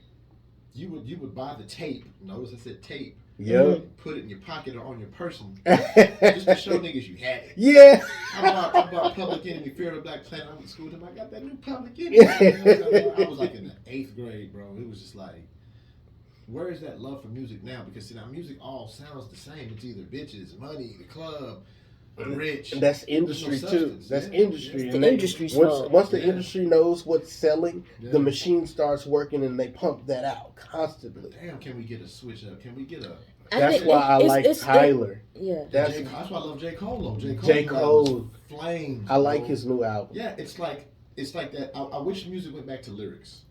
you would buy the tape. Notice I said tape. Yeah. Put it in your pocket or on your person, just to show niggas you had it. Yeah. I bought Public Enemy, Fear of the Black Planet. I went to school with him. I got that new Public Enemy. I was like in the 8th grade, bro. It was just like, where is that love for music now? Because see, now music all sounds the same. It's either bitches, money, the club, rich. And that's industry too. That's industry. The industry's fault. Once the industry knows what's selling, the machine starts working and they pump that out constantly. Damn, can we get a switch up? Can we get a... That's why I like Tyler. That's why I love J. Cole. Though. J. Cole. Flames. I like his new album. Yeah, it's like that. I wish music went back to lyrics.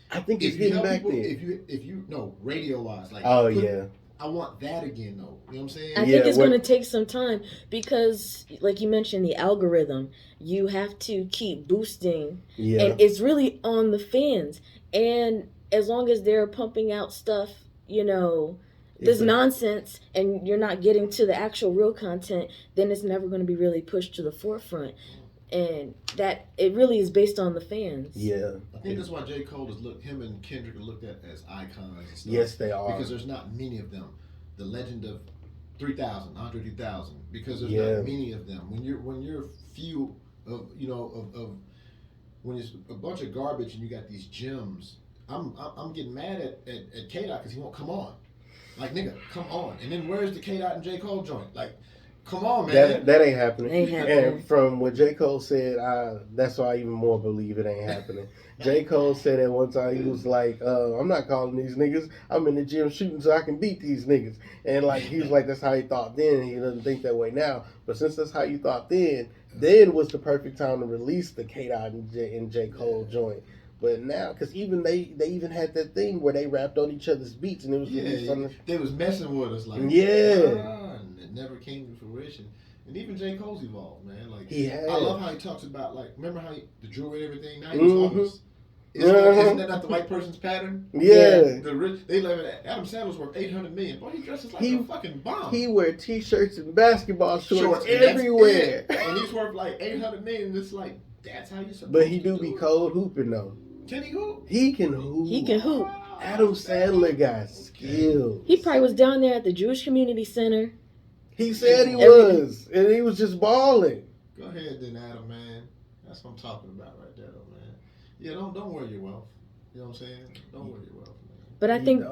I think it's getting back there. If you know, radio wise, like I want that again, though. You know what I'm saying? I think it's going to take some time because, like you mentioned, the algorithm. You have to keep boosting, and it's really on the fans. And as long as they're pumping out stuff, this nonsense, and you're not getting to the actual real content, then it's never going to be really pushed to the forefront. And that it really is based on the fans. Yeah, I think that's why J. Cole him and Kendrick are looked at as icons and stuff. Yes, they are, because there's not many of them. The legend of 3,000, Andre 3000, because there's not many of them. When you're few of when it's a bunch of garbage and you got these gems, I'm getting mad at K-Dot because he won't come on. Like, nigga, come on. And then where's the K-Dot and J. Cole joint? Like, come on, man. That ain't happening. And from what J. Cole said, that's why I even more believe it ain't happening. J. Cole said at one time, he was like, I'm not calling these niggas. I'm in the gym shooting so I can beat these niggas. And like he was like, that's how he thought then. He doesn't think that way now. But since that's how you thought then was the perfect time to release the K-Dot and J. Cole joint. But now, because even they even had that thing where they rapped on each other's beats, and it was they was messing with us, like and it never came to fruition. And even J. Cole's evolved, man. Like I love how he talks about, like, remember how the jewelry and everything. Now he was Isn't that not the white person's pattern? Yeah. The rich, they live at Adam Sandler's worth $800 million. Boy, he dresses like a fucking bomb. He wear t-shirts and basketball shorts everywhere. And he's worth like $800 million. It's like, that's how you supposed But he do be cold hooping though. Can he hoop? He can hoop. He can hoop. Adam Sandler got skills. He probably was down there at the Jewish Community Center. He said he was. And he was just balling. Go ahead then, Adam, man. That's what I'm talking about right there, though, man. Yeah, don't worry your wealth. You know what I'm saying? Don't worry your wealth, man. But I think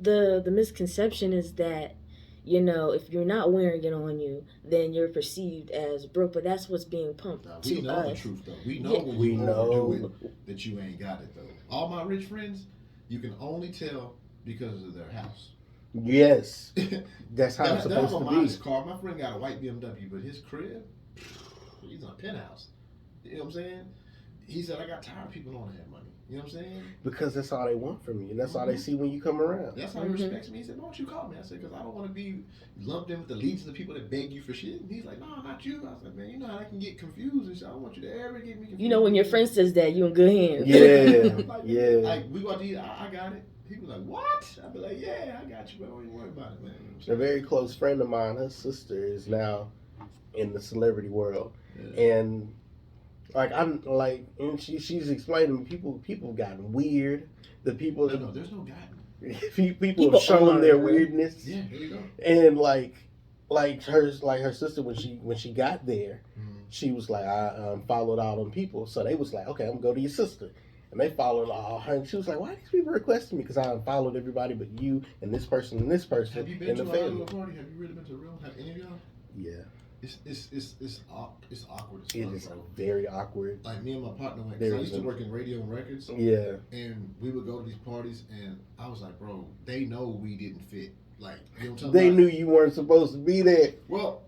the misconception is that, you know, if you're not wearing it on you, then you're perceived as broke. But that's what's being pumped to us. We know the truth, though. We know when you overdo it that you ain't got it, though. All my rich friends, you can only tell because of their house. Yes. That's how it's supposed to be. His car. My friend got a white BMW, but his crib, he's on a penthouse. You know what I'm saying? He said, I got tired of people don't have money. You know what I'm saying? Because that's all they want from you, and that's all they see when you come around. That's how he respects me. He said, why don't you call me? I said, because I don't want to be lumped in with the legions of people that beg you for shit. And he's like, no, not you. I was like, man, you know how I can get confused. And so I don't want you to ever get me confused. You know, when your friend says that, you in good hands. Yeah. Like, we go to eat, I got it. He was like, what? I'd be like, yeah, I got you, but don't even worry about it, man. A very close friend of mine, her sister is now in the celebrity world. Yeah. And and she's explaining people gotten weird. The people no, there's no gotten. people have shown their weirdness. Yeah, there you go. And like her sister when she got there, she was like, I followed all them people. So they was like, okay, I'm gonna go to your sister. And they followed all her. And she was like, why are these people requesting me? Because I followed everybody but you and this person and this person. Have you been to a party? Have you really been to a real? Have any of y'all? Yeah. It's awkward as fuck. It is very awkward. Like me and my partner went, cause I used to work in radio and records. Yeah. And we would go to these parties and I was like, bro, they know we didn't fit. Like, you know what I'm talking They about? knew you weren't supposed to be there. Well,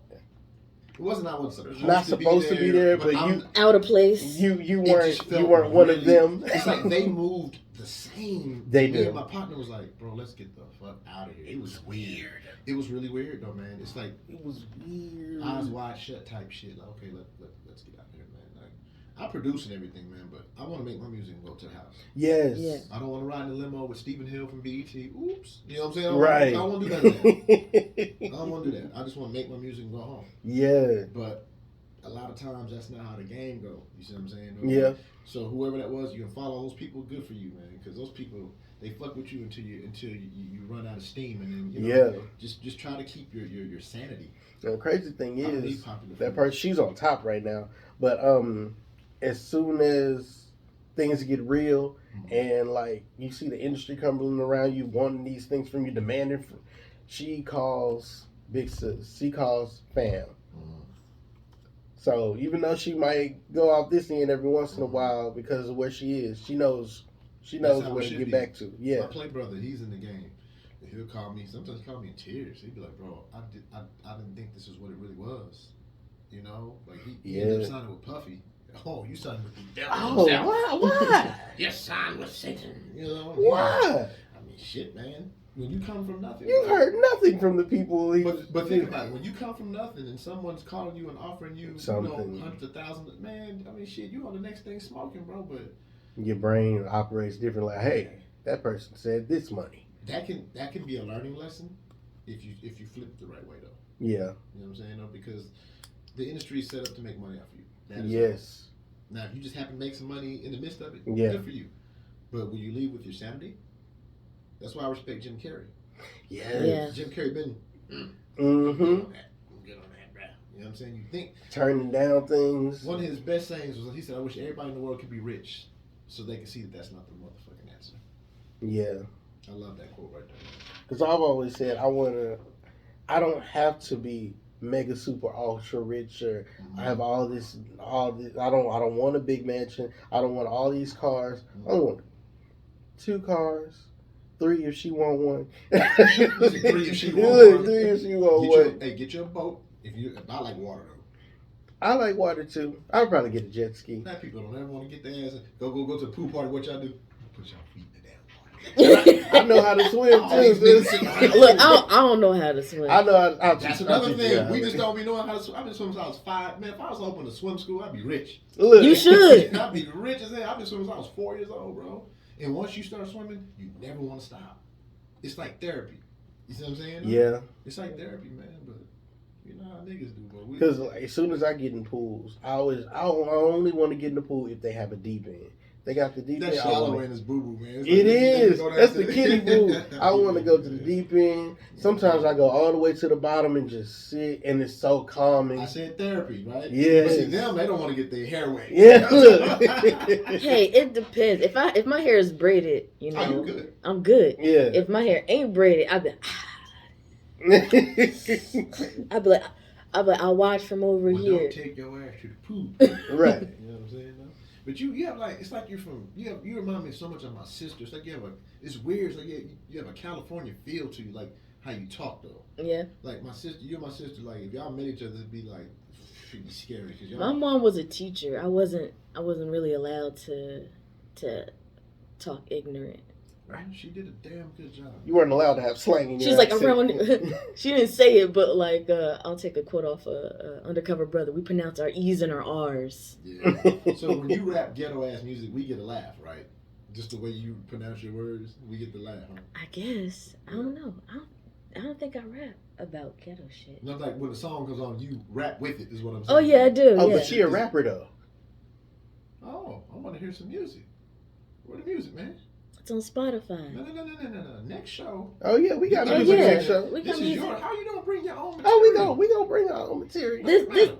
it wasn't I wasn't supposed to be there, but you out of place. You weren't one of them. It's like they moved the same. They me did. And my partner was like, bro, let's get the fuck out of here. It was weird. It was really weird though, man. It's like it was weird. Eyes wide shut type shit. Like, okay, let's get out of here, man. Like, I produce and everything, man, but I want to make my music and go to the house. Yes. Yeah. I don't want to ride in the limo with Stephen Hill from BET. Oops. You know what I'm saying? Right. I don't want to do that. I don't want to do that. I just want to make my music and go home. Yeah. But a lot of times that's not how the game goes. You see what I'm saying? Okay. Yeah. So whoever that was, you can follow those people. Good for you, man. Because those people, they fuck with you until you run out of steam, and then just try to keep your sanity. The crazy thing is that person, she's on top right now, but as soon as things get real and like you see the industry coming around you wanting these things from you, demanding, she calls big sis. She calls fam. So even though she might go off this end every once in a while because of where she is, she knows where to get back to. Yeah. My play brother, he's in the game. He'll call me. Sometimes he call me in tears. He'd be like, "Bro, I didn't think this is what it really was." You know, like he ended up signing with Puffy. Oh, you signed with the devil himself. Why? You signed with Satan. You know why? I mean, shit, man. When you come from nothing, you've heard nothing from the people. But think about it. When you come from nothing and someone's calling you and offering you, something, hundreds of thousands, man. I mean, shit, you on the next thing smoking, bro. But your brain operates differently. Like, hey, that person said this money. That can be a learning lesson if you flip it the right way, though. Yeah. You know what I'm saying, though, because the industry is set up to make money off of you. That is yes. Right. Now, if you just happen to make some money in the midst of it, good for you. But will you leave with your sanity? That's why I respect Jim Carrey. Yeah. Jim Carrey been mm-hmm. Get on that, bro. You know what I'm saying? You think turning down things. One of his best sayings was he said, "I wish everybody in the world could be rich, so they can see that that's not the motherfucking answer." Yeah. I love that quote right there. Because I've always said I don't have to be mega super ultra rich or I have all this. I don't want a big mansion. I don't want all these cars. I want 2 cars. 3 if she want one. 3 if she want one. 3 if she want one. Get your boat. If I like water though. I like water too. I'll probably get a jet ski. That people don't ever want to get their ass. Go to the pool party. What y'all do? Put y'all feet in the damn water. I know how to swim too. Look, I don't know how to swim. I know. That's another thing. We just don't be knowing how to swim. I've been swimming since I was 5. Man, if I was open a swim school, I'd be rich. Look. You should. I'd be rich as hell. I've been swimming since I was 4 years old, bro. And once you start swimming, you never want to stop. It's like therapy. You see what I'm saying? Yeah. It's like therapy, man. But you know how niggas do, bro. Because as soon as I get in pools, I only want to get in the pool if they have a deep end. They got the deep end. That shallow end is boo boo, man. It is. That's the kiddie pool. I want to go to the deep end. Sometimes I go all the way to the bottom and just sit, and it's so calming. I said therapy, right? Yeah. But see, them, they don't want to get their hair wet. Yeah. Hey, it depends. If my hair is braided, you know, you good. I'm good. Yeah. If my hair ain't braided, I'd be like, I'll watch from over here. Don't take your ass to the pool. Right. You know what I'm saying? No? But you have like, it's like you're from, you remind me so much of my sister. It's like it's weird. It's like you have a California feel to you, like how you talk though. Yeah. Like my sister, you and my sister, like if y'all met each other, it'd be like, it'd be scary. Cause my mom was a teacher. I wasn't really allowed to talk ignorant. Right. She did a damn good job. You weren't allowed to have slang in your She's like accent. around. She didn't say it, but like I'll take a quote off Undercover Brother. We pronounce our E's and our R's. Yeah. So when you rap ghetto ass music, we get a laugh, right? Just the way you pronounce your words, we get the laugh. Huh? I guess. I don't know. I don't think I rap about ghetto shit. No, like when the song comes on, you rap with it. Is what I'm saying. Oh yeah, I do. Oh, yeah. but she a rapper though. Oh, I want to hear some music. Where the music, man? It's on Spotify. No. Next show. Oh yeah, we got music next show. This is yours. How you don't bring your own material? Oh, we gonna bring our own material.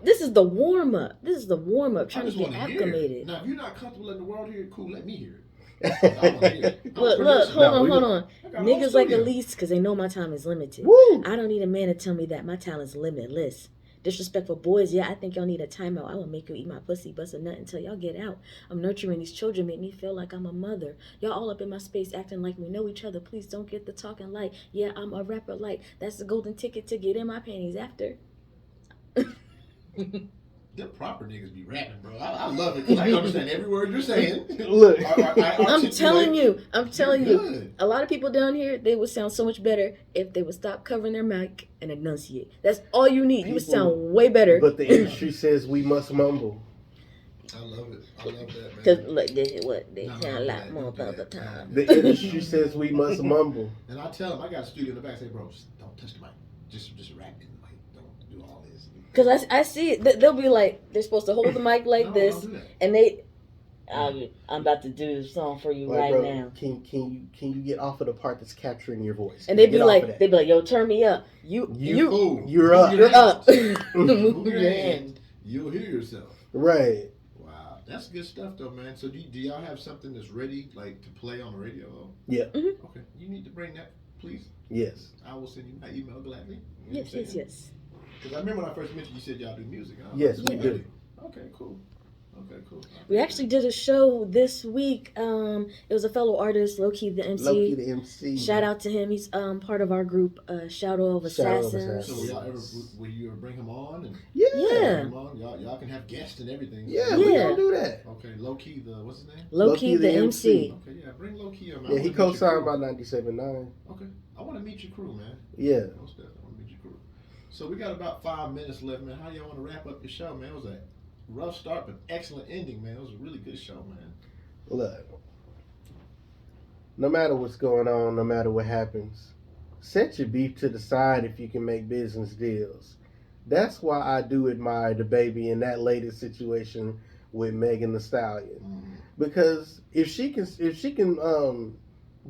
This is the warm up. This is the warm up. Trying to get acclimated. Now, if you're not comfortable letting the world hear it, cool. Let me hear it. I wanna hear it. Look, hold on. Niggas like Elise, because they know my time is limited. Woo. I don't need a man to tell me that my talent's limitless. Disrespectful boys, yeah, I think y'all need a timeout. I will make you eat my pussy, bust a nut until y'all get out. I'm nurturing these children, make me feel like I'm a mother. Y'all all up in my space acting like we know each other. Please don't get the talking like, yeah, I'm a rapper like. That's the golden ticket to get in my panties after. Them proper niggas be rapping, bro. I love it because I understand every word you're saying. Look, I'm telling you. A lot of people down here, they would sound so much better if they would stop covering their mic and enunciate. That's all you need. You would sound way better. But the industry says we must mumble. I love it. I love that, man. Because look, they sound a lot more about the time. The industry says we must mumble. And I tell them, I got a studio in the back. Say, bro, don't touch the mic. Just rap in the mic. Don't do all this. Because I see it. They'll be like, they're supposed to hold the mic like this, and I'm about to do this song for you now. Can you get off of the part that's capturing your voice? And they'd be like, yo, turn me up. You're up. Move your hand. You'll hear yourself. Right. Wow, that's good stuff though, man. So do y'all have something that's ready, like to play on the radio? Yeah. Mm-hmm. Okay, you need to bring that, please. Yes. I will send you my email gladly. Yes. Because I remember when I first mentioned you said y'all do music. Yes, we do. Okay, cool. We actually did a show this week. It was a fellow artist, Low-Key the MC. Shout out to him. He's part of our group, Shadow of Assassins. So will you ever bring him on? And yeah. Bring him on? Y'all can have guests and everything. Yeah, we gonna do that. Okay, Low-Key what's his name? Low-Key the MC. Okay, yeah, bring Low-Key on. Yeah, he co-signed by 97.9. Okay, I want to meet your crew, man. Yeah. Most definitely, I want to meet your crew. So we got about 5 minutes left, man. How y'all want to wrap up your show, man? It was a rough start, but excellent ending, man. It was a really good show, man. Look, no matter what's going on, no matter what happens, set your beef to the side if you can make business deals. That's why I do admire the baby in that latest situation with Megan Thee Stallion, because if she can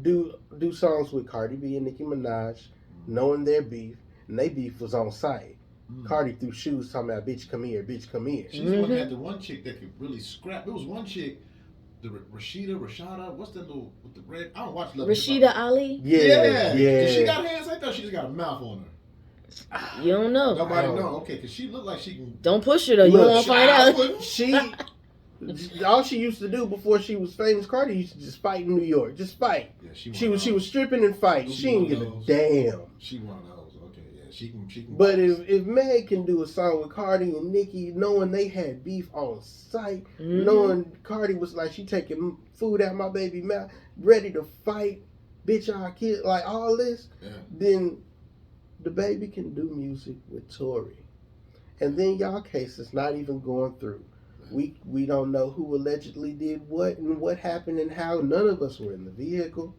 do songs with Cardi B and Nicki Minaj, knowing their beef, and they beef was on site. Cardi threw shoes talking about, bitch, come here, bitch, come here. She's the one that had the one chick that could really scrap. There was one chick, the Rashada, what's that little, with the red, I don't watch Love Rashida Ali? Yeah. She got hands? I thought she just got a mouth on her. You don't know. Nobody know. Okay, because she looked like she can. Don't push her though. You won't find out. All she used to do before she was famous, Cardi used to just fight in New York. Just fight. Yeah, she was stripping and fighting. She didn't give a damn. She one of those. Okay, yeah, she can. But if Meg can do a song with Cardi and Nicki, knowing they had beef on site, knowing Cardi was like, she taking food out my baby mouth, ready to fight, bitch, our kid, like all this, then the baby can do music with Tory. And then y'all case is not even going through. We don't know who allegedly did what and what happened and how. None of us were in the vehicle.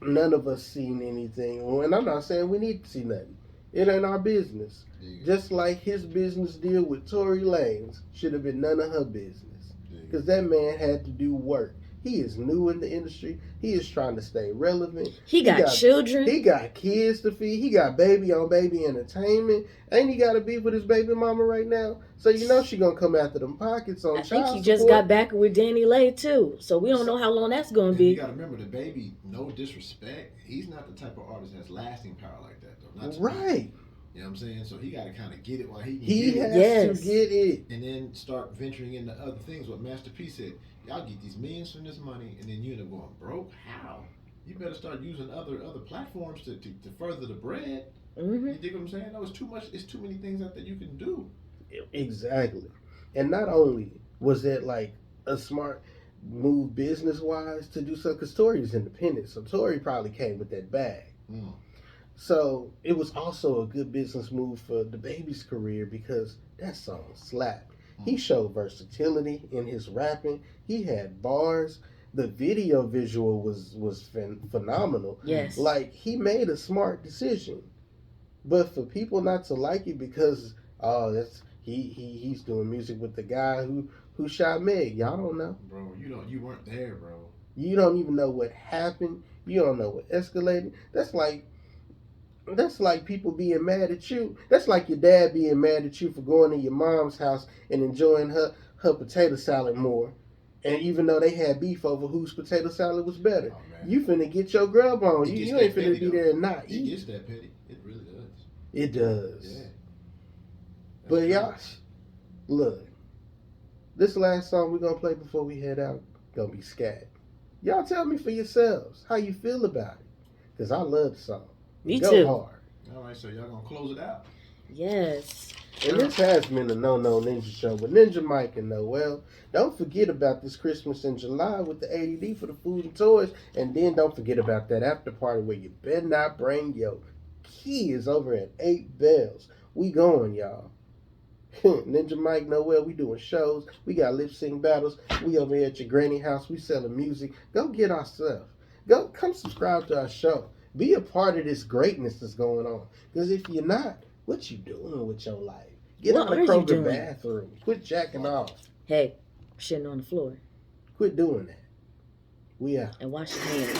None of us seen anything. And I'm not saying we need to see nothing. It ain't our business. Just like his business deal with Tory Lanez should have been none of her business. Because that man had to do work. He is new in the industry. He is trying to stay relevant. He got children. He got kids to feed. He got baby on baby entertainment. Ain't he got to be with his baby mama right now? So you know she gonna come after them pockets on child support. I think he just got back with Danny Lay too. So we don't know how long that's gonna be. You gotta remember the baby. No disrespect, he's not the type of artist that's lasting power like that though. Not right. You know what I'm saying? So he got to kind of get it while he can has to get it. And then start venturing into other things. What Master P said, y'all get these millions from this money and then you end up going broke. How? You better start using other platforms to further the bread. You dig what I'm saying? No, it's too much. It's too many things out there you can do. Exactly. And not only was it like a smart move business-wise to do so, because Tory is independent. So Tory probably came with that bag. So it was also a good business move for the baby's career because that song slapped. He showed versatility in his rapping. He had bars. The video visual was phenomenal. Yes. Like, he made a smart decision. But for people not to like it because, he's doing music with the guy who shot Meg. Y'all don't know. Bro, you weren't there, bro. You don't even know what happened. You don't know what escalated. That's like people being mad at you. That's like your dad being mad at you for going to your mom's house and enjoying her potato salad more. And even though they had beef over whose potato salad was better. You finna get your grub on. You ain't finna be there and not eat. It gets that petty. It really does. It does. Yeah. But y'all, look. This last song we're gonna play before we head out gonna be Scat. Y'all tell me for yourselves how you feel about it. Because I love the song. Me Go too. Hard. All right, so y'all gonna close it out? Yes. And this has been the NONINJA Show with Ninja Mike and Noel. Don't forget about this Christmas in July with the ADD for the food and toys. And then don't forget about that after party where you better not bring your kids over at 8 Bells. We going, y'all. Ninja Mike, Noel, we doing shows. We got lip sync battles. We over here at your granny house. We selling music. Go get our stuff. Go come subscribe to our show. Be a part of this greatness that's going on. Because if you're not, what you doing with your life? Get out of the Kroger bathroom. Quit jacking off. Hey, shitting on the floor. Quit doing that. We out. And wash your hands.